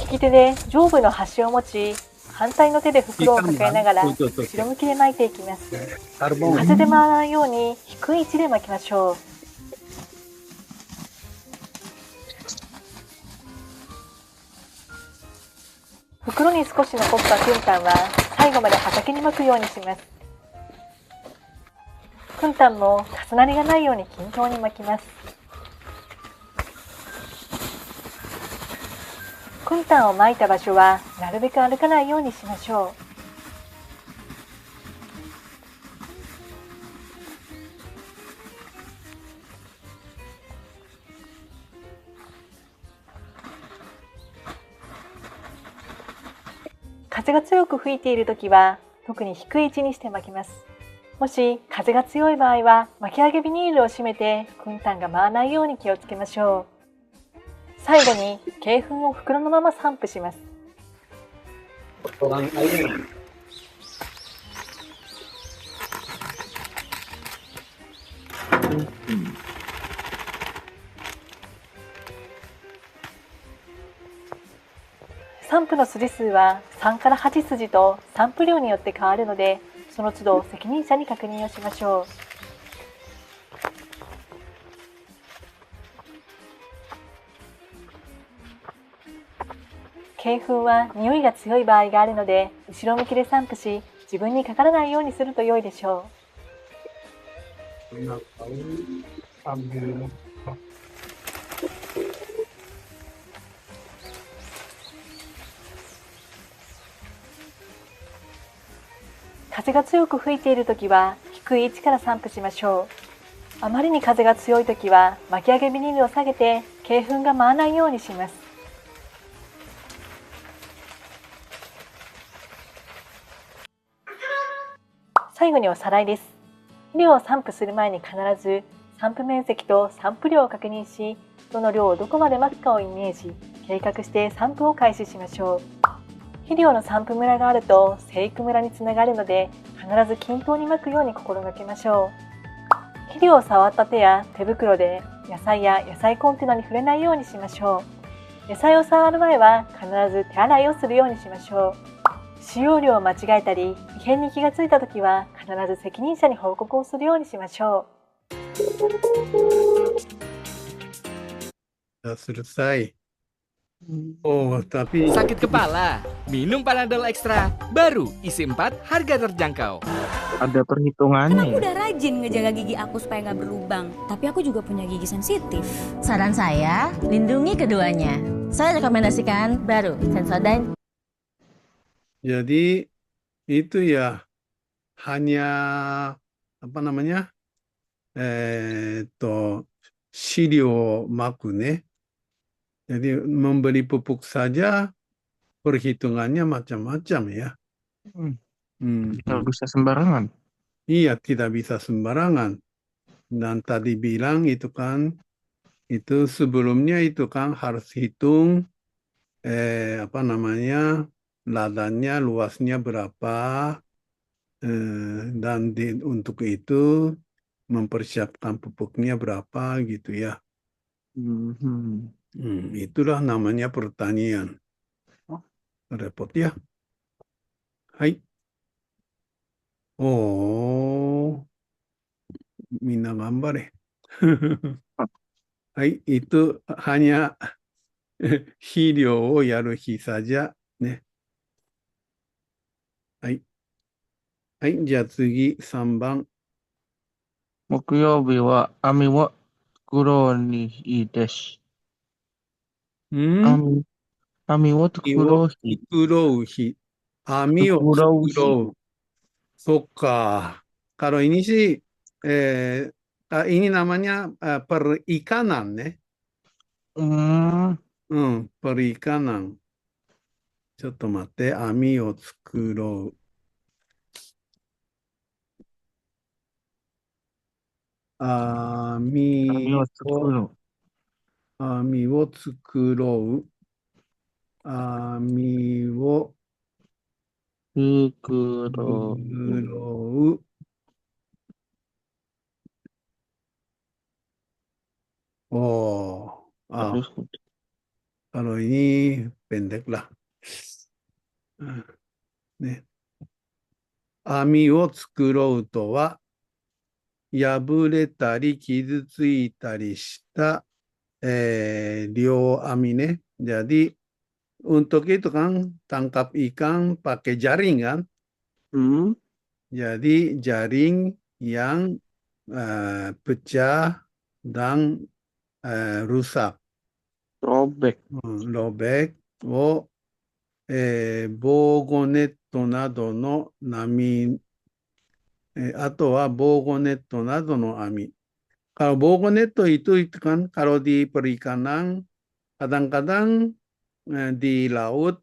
利き手で上部の端を持ち、反対の手で袋を抱えながら後ろ向きで巻いていきます。 Karbon. 風で回らないように低い位置で巻きましょう。 袋に少し残った訓丹は最後まで畑に巻くようにします。訓丹も重なりがないように均等に巻きます。訓丹を巻いた場所はなるべく歩かないようにしましょう。 風が強く吹いているときは特に低い位置にして巻きます。もし風が強い場合は巻き上げビニールを締めて訓丹が舞わないように気をつけましょう。最後に鶏粉を袋のまま散布します。 Orang air. 散布の筋数は3から8筋と散布量によって変わるので、その都度責任者に確認をしましょう。鶏粉は匂いが強い場合があるので、後ろ向きで散布し、自分にかからないようにすると良いでしょう。 Nak tahu ambil. 風が強く吹いているときは低い位置から散布しましょう。あまりに風が強いときは巻き上げビニールを下げて鶏粉が舞わないようにします。最後におさらいです。肥料を散布する前に必ず散布面積と散布量を確認し、どの量をどこまでまくかをイメージ、計画して散布を開始しましょう。肥料の散布ムラがあると生育ムラにつながるので、必必ず均等に巻くように心がけましょう。肥料を触った手や手袋で野菜や野菜コンテナに触れないようにしましょう。野菜を触る前は必ず手洗いをするようにしましょう。使用量を間違えたり異変に気がついたときは必ず責任者に報告をするようにしましょう。Selesai. Oh, tapi Sakit kepala? Minum Panadol Extra. Baru, isi 4, harga terjangkau. Ada Kan perhitungannya aku ya? udah rajin ngejaga gigi aku supaya nggak berlubang. Tapi aku juga punya gigi sensitif. Saran saya, lindungi keduanya. Saya rekomendasikan baru Sensodyne. jadi itu ya hanya apa namanya? 飼料をまくね。Jadi membeli pupuk saja perhitungannya macam-macam ya. Nggak bisa sembarangan. Iya, tidak bisa sembarangan. Dan tadi bilang itu kan, itu sebelumnya itu kan harus hitung apa namanya, ladangnya luasnya berapa, dan untuk itu mempersiapkan pupuknya berapa gitu ya. Itulah namanya pertanian. Repot ya. Hai. Oh, みんな頑張れ。はい、itu hanya 肥料をやる日sajaね。はい。はい、じゃあ次3番。木曜日は網を作ろうにいいです。網を作ろう日。作ろう日。網を作ろう。そっか。Kalau ini sih, ini namanya perikanan, ya. Perikanan. ちょっと待って、網を作ろう。網を作ろう。網を作ろう。網を作ろう。Oh, kalau ini pendek lah. Ne. 網を作ろうとは、破れたり傷ついたりした、両網ね. Jadi untuk itu kan tangkap ikan pakai jaring kan. Jadi jaring yang pecah dan rusak. Robek を、防護ネットなどの網、あとは防護ネットなどの網。Kalau 防護ネットitu kan kalau di perikanan kadang-kadang di laut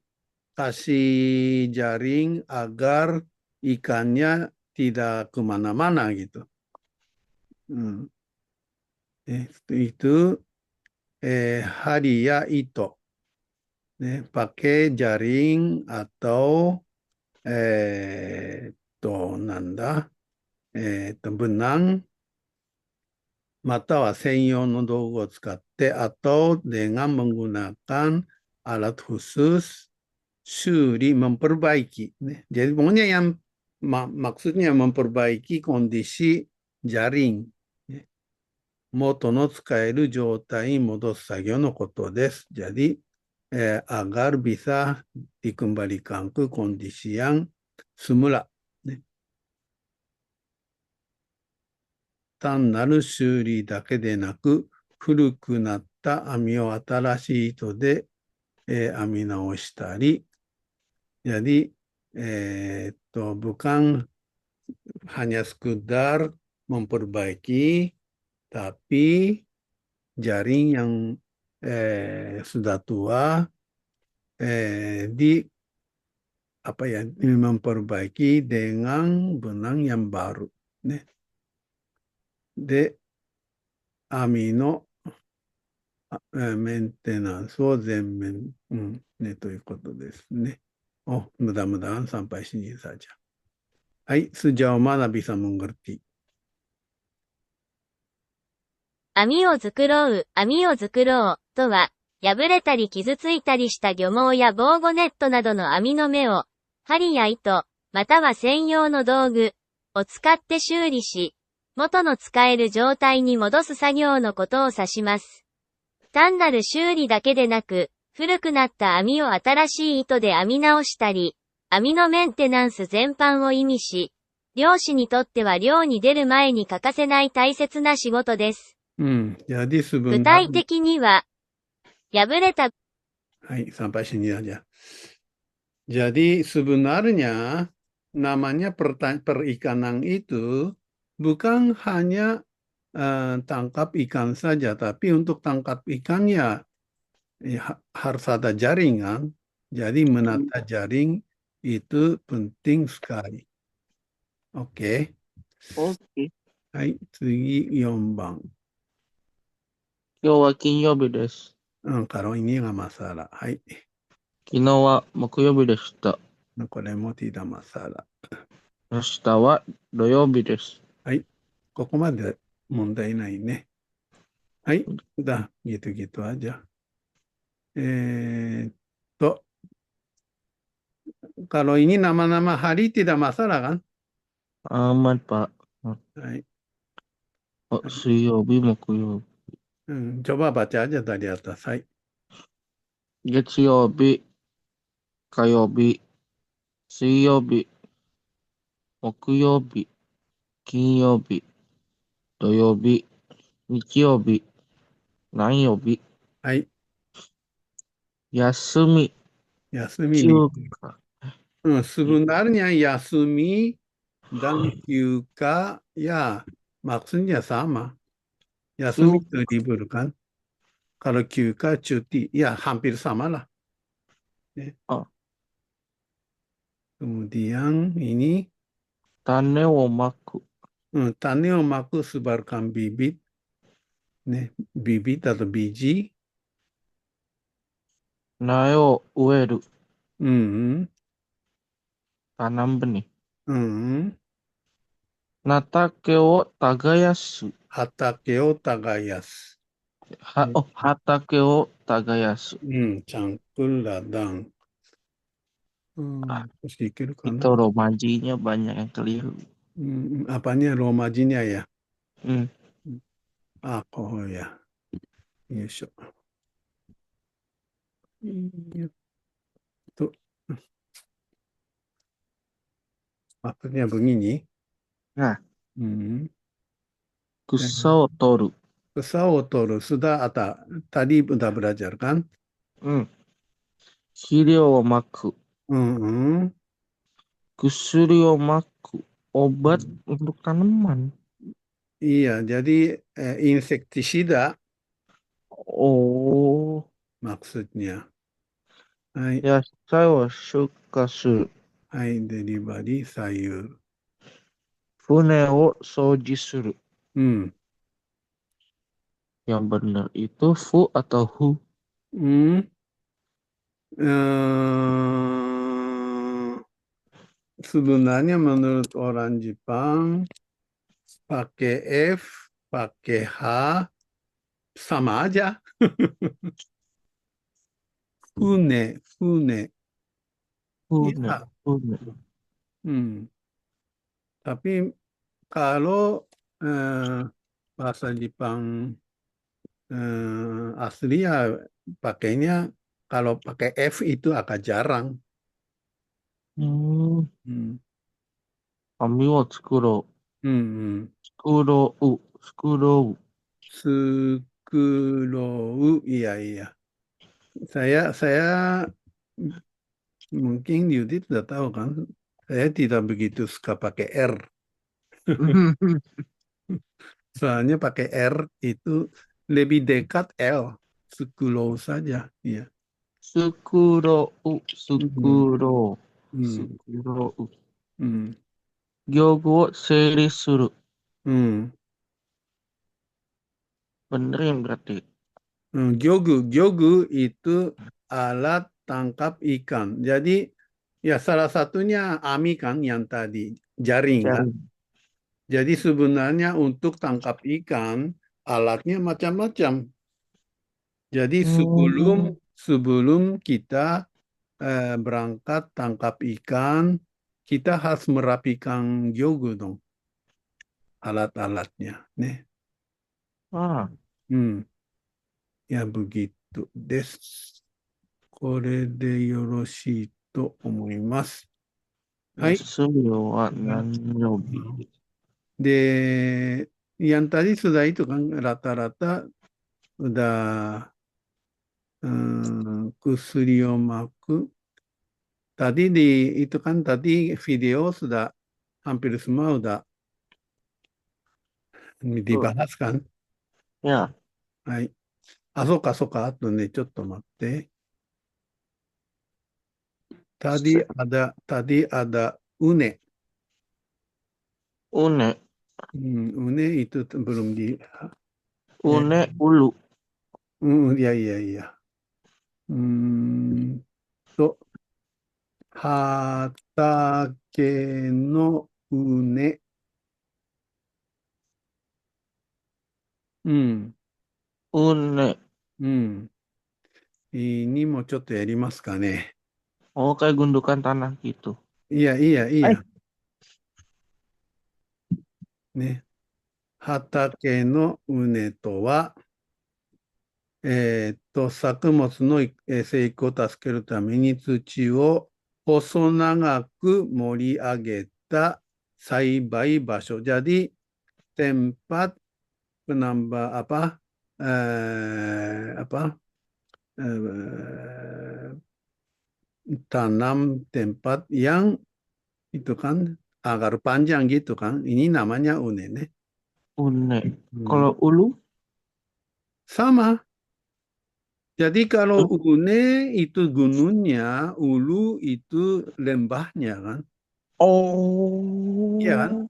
kasih jaring agar ikannya tidak kemana-mana gitu. Itu hari ya ito. Pakai jaring atau benang または専用の道具を使って atau dengan menggunakan alat khusus syuri memperbaiki. Jadi pokoknya yang maksudnya memperbaiki kondisi jaring. 元の使える状態に戻す作業のことです。Jadi agar bisa dikembalikan ke kondisi yang semula. 単なる修理だけでなく、古くなった網を新しい糸で、編み直したり、jadi bukan hanya sekedar memperbaiki, tapi jaring yang sudah tua memperbaiki dengan benang yang baru. で、網のメンテナンスを全面、ということですね。mudah-mudahan sampai sini saja. Hai, sejauh mana bisa mengerti? 網を作ろう、網を作ろう、とは、破れたり傷ついたりした漁網や防護ネットなどの網の目を、針や糸、または専用の道具を使って修理し、元の使える状態に戻す作業のことを指します。単なる修理だけでなく、古くなった網を新しい糸で編み直したり、網のメンテナンス全般を意味し、漁師にとっては漁に出る前に欠かせない大切な仕事です。Jadi 具体的には、破れた Hai, sampai sini aja. Jadi sebenarnya namanya perikanan itu bukan hanya tangkap ikan saja, tapi untuk tangkap ikan ya harus ada jaringan. Jadi menata jaring itu penting sekali. Oke. Oke. Hai, 次4番。今日は金曜日です。Kalau ini nggak masalah. Hai. 昨日は木曜日でした。これもtidak masalah. 明日は土曜日です。はい。ここまで問題ないね。はい。Udah, gitu-gitu aja. Kalau ini nama-nama hari tidak masalah kan? Aman, Pak. はい。水曜日、木曜日。coba baca aja tadi atas. はい。月曜日、火曜日、水曜日、木曜日、金曜日、土曜日、日曜日、何曜日。はい。休み。休み。sebenarnya yasumi dan kyuka ya maksudnya sama. Yasumi itu libur kan. Kalau kyuka cuti, ya hampir sama lah. Kemudian ini Tane o maku. Tane o maku sebarkan bibit. Bibit atau biji. Nae o ueru. Tanam benih. Natake o tagayasu. Hatake o tagayasu. Hatake o tagayasu. Cangkul ladang. Itu romajinya banyak yang keliru. Apanya romajinya ya? Oh ya. Yosho. Tuh. Maksudnya begini. Nah. Kusao toru. Kusao toru. Sudah ada. Tadi udah belajar kan? Hiryou o maku. Kusuri o maku. Obat untuk tanaman. Iya, jadi insektisida. Oh. Maksudnya. Hai. Yasai wa shuka suru. Hai, delivery sayur. Fune o souji suru. Yang benar itu fu atau hu? Sebenarnya menurut orang Jepang pakai F, pakai H sama aja. Fune. Ya. Tapi kalau bahasa Jepang asli ya pakainya kalau pakai F itu agak jarang. Ami wo tsukurou. Tsukurou. Iya. Saya mungkin Yudi sudah tahu kan. Saya tidak begitu suka pakai R. Soalnya pakai R itu lebih dekat L. Tsukurou saja. Iya. Tsukurou. Gyogu wo seiri suru. Bener yang berarti. Gyogu itu alat tangkap ikan. Jadi Ya, salah satunya AMI kan yang tadi, jaring kan. Jaring. Jadi sebenarnya untuk tangkap ikan, alatnya macam-macam. Jadi sebelum kita berangkat tangkap ikan, kita harus merapikan juga dong alat-alatnya. Nih. Ah, Ya begitu des. これでよろしいと思います。はい。 Sumiwa Nanyobi. De, yang tadi sudah itu kan rata-rata udah kusuri maku. Tadi itu kan tadi video sudah hampir semua udah dibahas kan. Ya. はい。あ、そうか、そうか。あとね、ちょっと待って。Tadi ada une. Une. Une itu belum di. Une ulu. Iya. Hatake no une. Une. Ini mau ちょっとやりますかね。 Oh, kayak gundukan tanah gitu. Iya. Ne. Hatake no une to wa, 作物の生育を助けるために土を細長く盛り上げた栽培場所. Jadi tempat tanam tempat yang itu kan agar panjang gitu kan. Ini namanya une ne. Une. Kalau ulu? Sama. Jadi kalau une itu gunungnya, ulu itu lembahnya kan. Oh. Iya kan?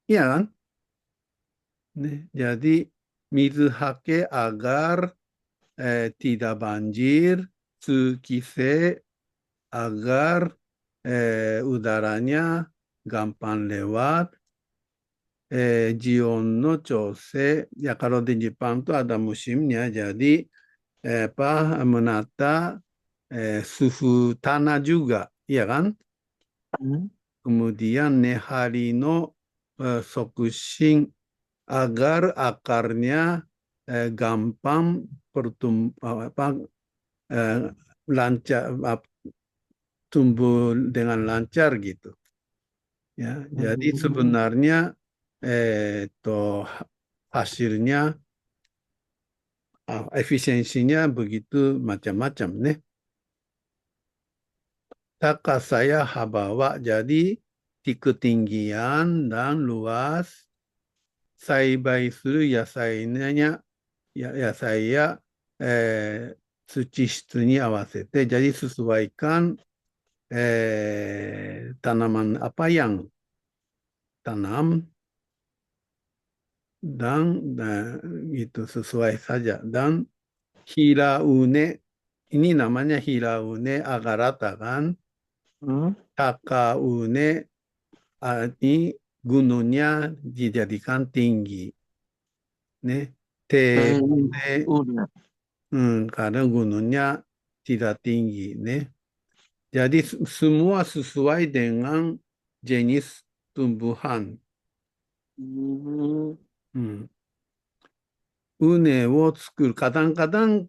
Iya kan? Jadi mizu hake agar tidak banjir, tsukise agar udaranya gampang lewat, jion no chose, ya kalau di Jepang tuh ada musimnya, jadi menata suhu tanah juga, iya kan? Kemudian nehari no sokushin agar akarnya gampang lancar, tumbuh dengan lancar gitu. Ya, jadi sebenarnya hasilnya efisiensinya begitu macam-macam nih. Takasaya habawa, jadi di ketinggian dan luas栽培する野菜や土質に合わせて jadi sesuaikan tanaman apa yang tanam dan itu sesuai saja. Dan hiraune, ini namanya hiraune agak rata kan. Takaune ini gunungnya dijadikan tinggi. Karena gunungnya tidak tinggi. Jadi semua sesuai dengan jenis tumbuhan. Une wo tsukuru. Kadang-kadang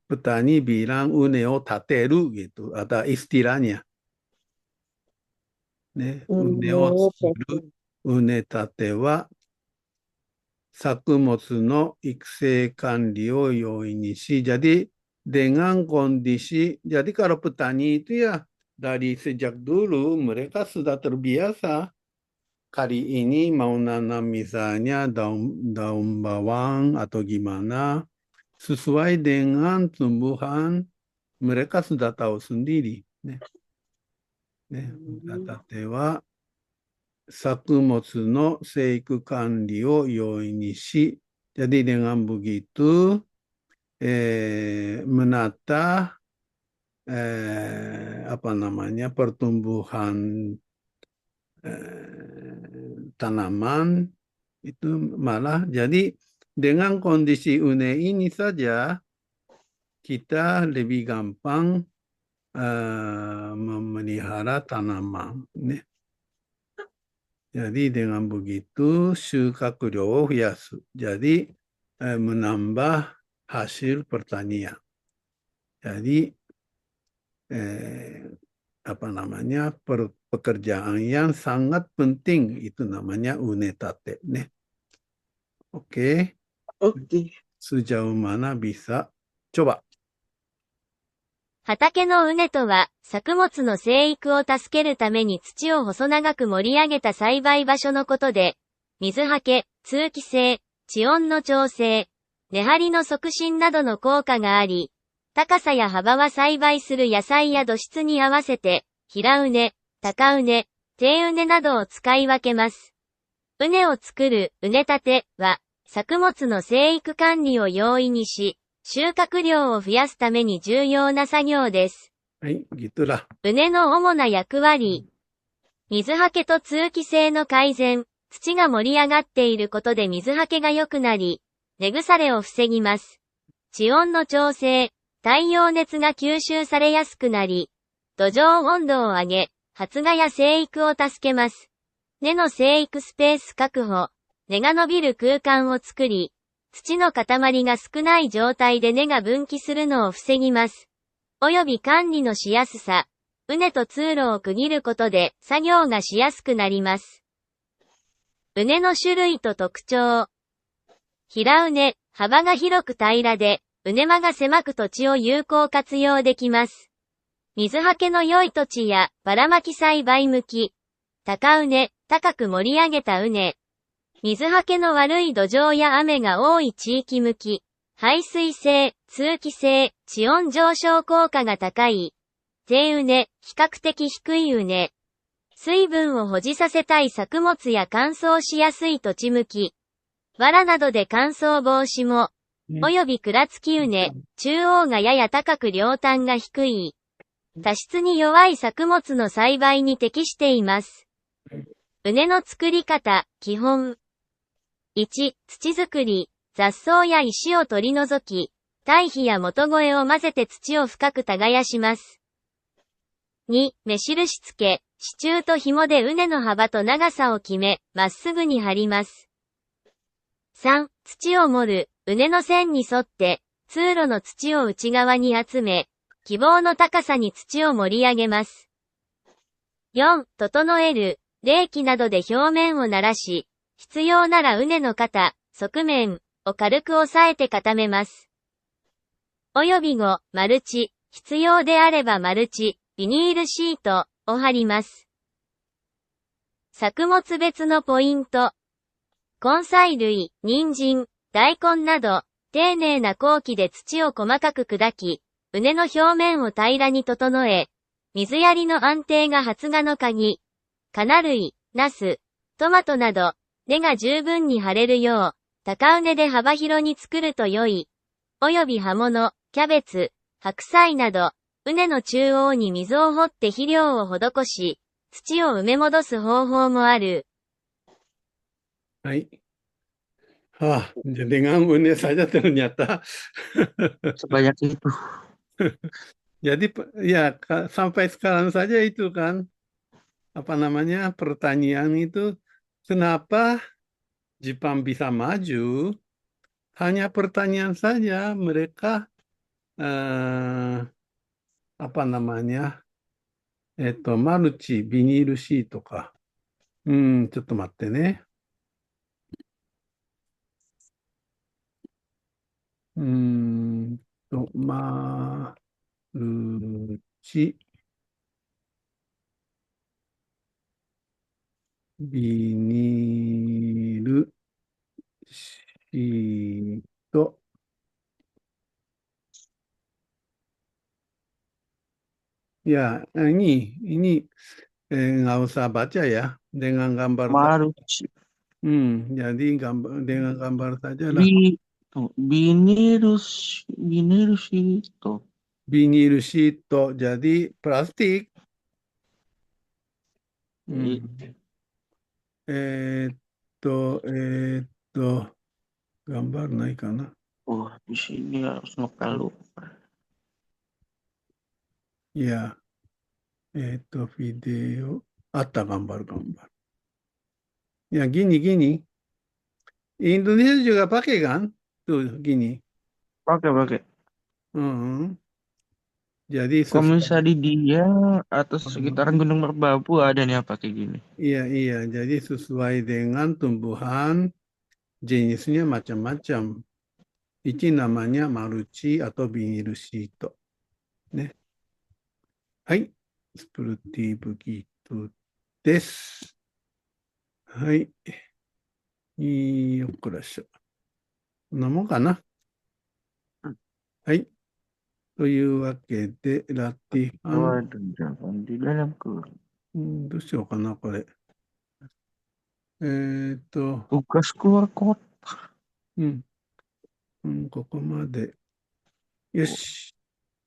petani bilang une wo tateru gitu. Ada istilahnya. Une wo tsukuru, une tate wa sakumotsu no ikusei kanri o yoi ni shi. Jadi dengan kondisi, jadi kalau petani itu ya dari sejak dulu mereka sudah terbiasa. Kali ini mau nanam misalnya daun bawang atau gimana, sesuai dengan tumbuhan mereka sudah tahu sendiri. Tate wa sakumotsu no seiku kanri o yoi ni shi. Jadi dengan begitu menata pertumbuhan tanaman itu malah jadi dengan kondisi une ini saja kita lebih gampang memelihara tanaman. Jadi dengan begitu 収穫量を増やす. Jadi menambah hasil pertanian. Jadi pekerjaan yang sangat penting itu namanya unetate. Oke. Sejauh mana bisa? Coba. 畑の畝とは、作物の生育を助けるために土を細長く盛り上げた栽培場所のことで、水はけ、通気性、地温の調整、根張りの促進などの効果があり、高さや幅は栽培する野菜や土質に合わせて、平畝、高畝、低畝などを使い分けます。畝を作る畝立ては、作物の生育管理を容易にし、収穫量を増やすために重要な作業です。はい、gitulah。畝の主な役割。水はけと通気性の改善。土が盛り上がっていることで水はけが良くなり、根腐れを防ぎます。地温の調整。太陽熱が吸収されやすくなり、土壌温度を上げ、発芽や生育を助けます。根の生育スペース確保。根が伸びる空間を作り、土の塊が少ない状態で根が分岐するのを防ぎます。および管理のしやすさ。畝と通路を区切ることで作業がしやすくなります。畝の種類と特徴。平畝、幅が広く平らで、畝間が狭く土地を有効活用できます。水はけの良い土地やばらまき栽培向き。高畝、高く盛り上げた畝。水はけの悪い土壌や雨が多い地域向き。排水性、通気性、地温上昇効果が高い。低畝、比較的低い畝。水分を保持させたい作物や乾燥しやすい土地向き。藁などで乾燥防止も。および蔵付き畝、中央がやや高く両端が低い。多湿に弱い作物の栽培に適しています。畝の作り方、基本。1、土作り、雑草や石を取り除き、堆肥や元肥を混ぜて土を深く耕します。2、目印付け、支柱と紐で畝の幅と長さを決め、まっすぐに張ります。3、土を盛る。畝の線に沿って、通路の土を内側に集め、希望の高さに土を盛り上げます。4、整える。冷気などで表面を慣らし、必要なら畝の肩、側面を軽く押さえて固めます。および5、マルチ。必要であればマルチ、ビニールシートを貼ります。作物別のポイント。根菜類、人参、大根など、丁寧な工期で土を細かく砕き、畝の表面を平らに整え、水やりの安定が発芽の鍵。カナ類、ナス、トマトなど、根が十分に張れるよう、高畝で幅広に作ると良い。および葉物、キャベツ、白菜など、畝の中央に溝を掘って肥料を施し、土を埋め戻す方法もある。はい。Dengan une saja ternyata sebanyak itu. Jadi ya sampai sekarang saja itu kan pertanian itu kenapa Jepang bisa maju hanya pertanian saja mereka maluchi ビニールシートかちょっと待ってね。マルチ、ビニールシート、ya ini nggak usah baca ya dengan gambar. Maruchi. Jadi dengan gambar saja lah. ビニールシート。Binil sheet, jadi plastik. Hmm. Gambar naik kana? Oh, di sini harus ngepel Ya. Video. Atta gambar. Ya, gini. Indonesia juga pakai kan? Tuh, gini. Pakai. Jadi Kalau sesuai. misalnya di dia atau sekitaran Gunung Merbabu ada nih apa kayak gini. Iya. Jadi sesuai dengan tumbuhan, jenisnya macam-macam. Ini namanya maruci atau binil sheet. Nih. Hai. Seperti begitu. Desu. Hai. Yokorasho. こんなもんかな。はい。というわけで、ラティファン。 Jangan di dalam kurung. どうしようかな、これ。Tugas keluar kota. ここまで。よし。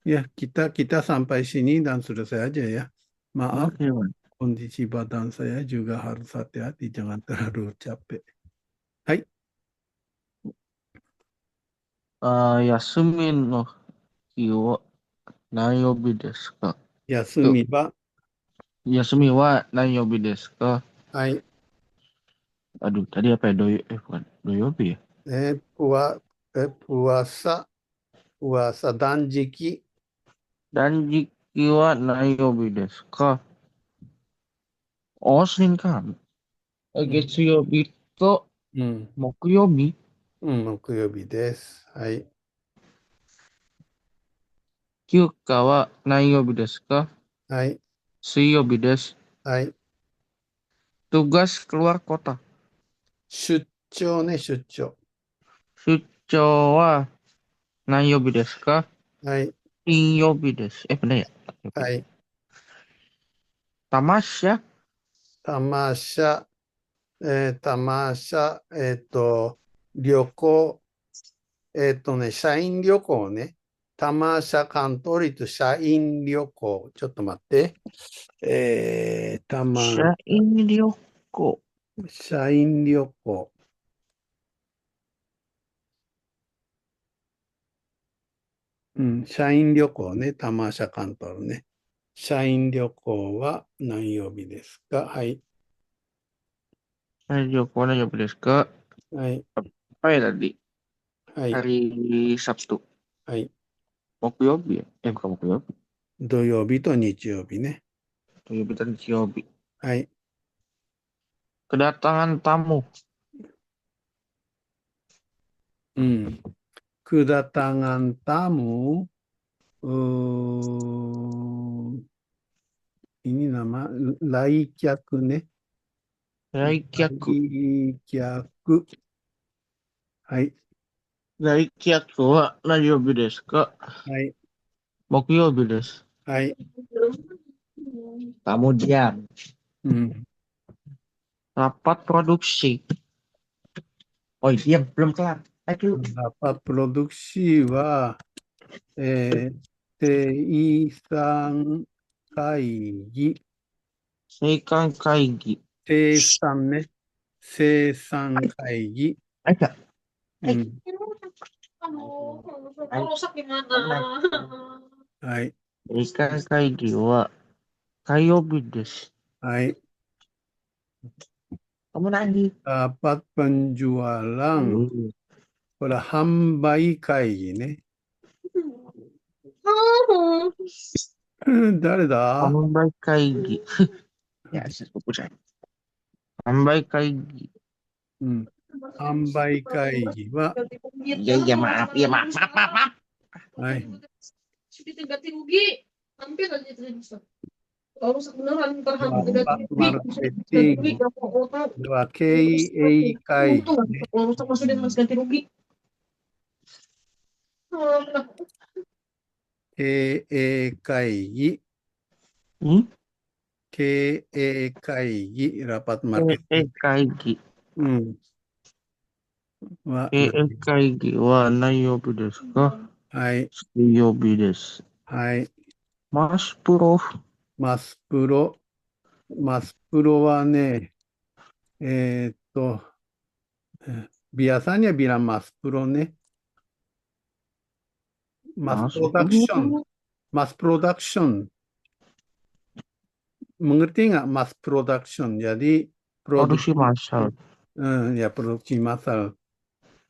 Ya, kita sampai sini dan selesai aja ya. Maaf, kondisi badan saya juga harus hati-hati, jangan terlalu capek. Hai. Yasumi no kiwa nayobi desu ka? Yasumi wa nayobi desu ka? Hai. Aduh, tadi apa ya? Bukan. Doyobi ya? Puasa danjiki. Danjiki wa nayobi desu ka? Oh, Senin kan? Getsuyobi to mokuyobi? Mokuyobi desu. Hai. Kyuka wa nayobi desu ka? Hai. Suiyobi desu. Hai. Tugas keluar kota. Shucho ne, shucho. Shucho wa nayobi desu ka? Hai. Kinyobi desu. Benar ya? Hai. Tamasya. Tamasya, 旅行、社員旅行ね。タマシャ関東立社員旅行。ちょっと待って。社員旅行。社員旅行。社員旅行ね。タマシャ関東ね。社員旅行は何曜日ですか？はい。社員旅行何曜日ですか？はい。Apa ya tadi? Hai. Hari Sabtu. Hai. Mokuyobi ya? Bukan mokuyobi. 土曜日と日曜日ね。土曜日と日曜日。はい。Kedatangan tamu. Kedatangan tamu. Ini nama laikyaku ne. Laikyaku. Hai. Laikyaku wa nayobi desu ka? Hai. Mokuyobi desu. Hai. Tamu diam. Rapat produksi. Oh iya, belum kelar. Aduh. Rapat produksi wa Seisan kaigi. Seikan kaigi. Seisan ne. Seisan kaigi. Ada. Rusak gimana? Hai. Seikan kaigi wa kayobi desu. Hai. Kamu nangis. Rapat penjualan. Ora hambai kaigi ne. 誰だ？ Hambai kaigi. Ya, sepupu saya. Hambai kaigi. Hambai kaigi wa. Ya, maaf. Hai. Ganti rugi. Hampir aja tidak bisa. Kalau rusak beneran ntar Rapat marketing wa KA kaigi. Kalau rusak maksudnya harus ganti rugi. KA kaigi. KA kaigi, rapat marketing. Kaigi. Wa kaigi wa nayobi desu ka? Hai. Suiyobi desu. はい。マスプロ。マスプロ。マスプロはね、えーっと、biasanya bilang Mas Pro nih. Mass Mas production. Pro. Mass production. Mengerti nggak mass production? Jadi Produksi produksi, massal. ya produksi massal.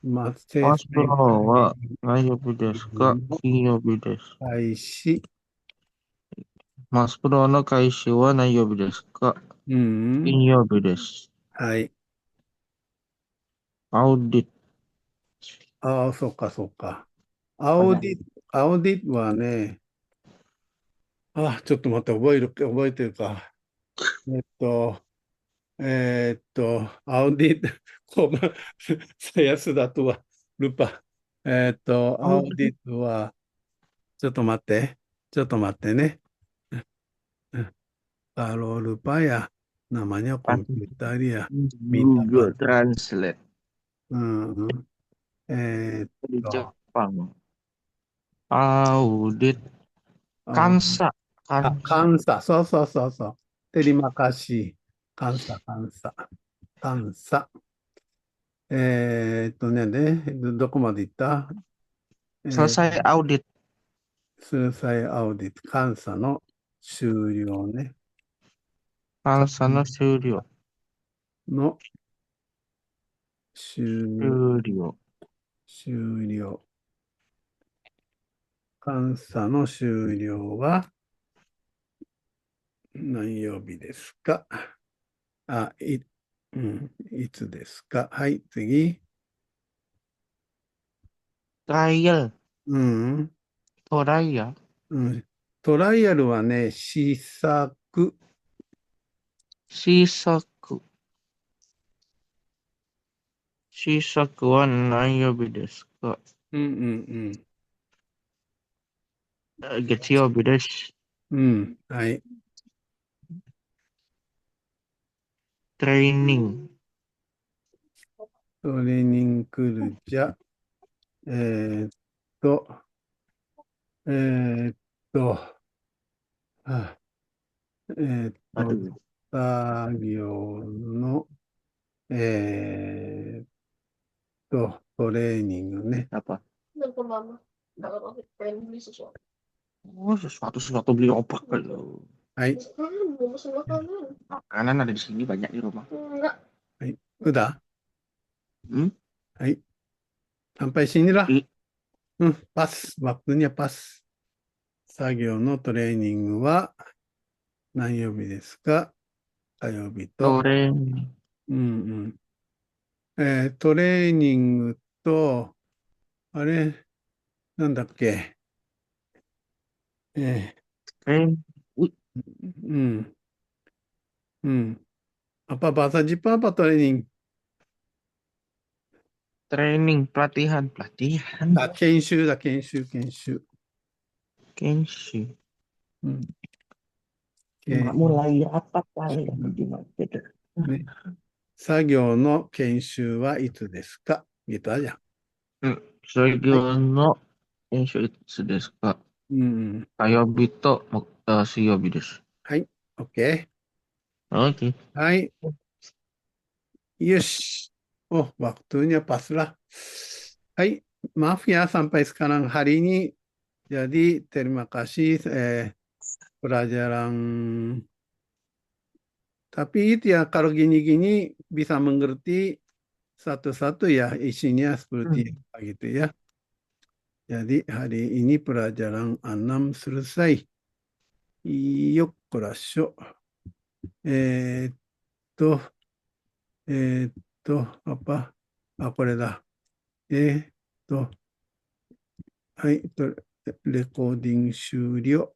Mass Mas Pro wa nayobi desu ka? Kinyobi desu. 開始。マスプロの開始は何曜日ですか？うん。金曜日です。はい。アウディット。ああ、そうか、そうか。アウディはね、ちょっと待って、覚えてるか。アウディ、こsaya sudah tua, lupa. アウディは、ちょっと待って、ちょっと待ってね。Kalau lupa ya, namanya komputer ya. Minta Google Translate. bantu. Di Jepang. Audit. Kansa. Kansa, so. Terima kasih. Kansa.どこまで行った？ Selesai audit. selesai audit。監査の終了ね。監査の終了。の終了。監査の終了は何曜日ですか？いつですか？はい、次。トライアル。トライアルはね、試作。試作は何曜日ですか？月曜日です。はい。トレーニングルじゃ、作業の、トレーニングね。Apa? Oh, sesuatu beli opak kalau. Hai. Makanan ada di sini banyak di rumah. Hai. Udah? Hai. Sampai sinilah. Pas. Waktunya pas. 作業のトレーニングは何曜日ですか？火曜日と。トレーニングと、あれ、なんだっけ。Apa bahasa Jepang apa training? Training, pelatihan. Kenshu. Mulai rapat kali ya. 作業の研修はいつですか？gitu aja. 作業の研修いつですか？火曜日と水曜日です。はい、OK。OK。はい。Yes. Oh, waktunya pas lah. Hai, maaf ya sampai sekarang hari ini. Jadi terima kasih pelajaran. Tapi itu ya kalau gini-gini bisa mengerti satu-satu ya isinya seperti apa gitu ya. Jadi hari ini pelajaran 6 selesai. Yokorasho. Apa?これだ。はい、レコーディング終了。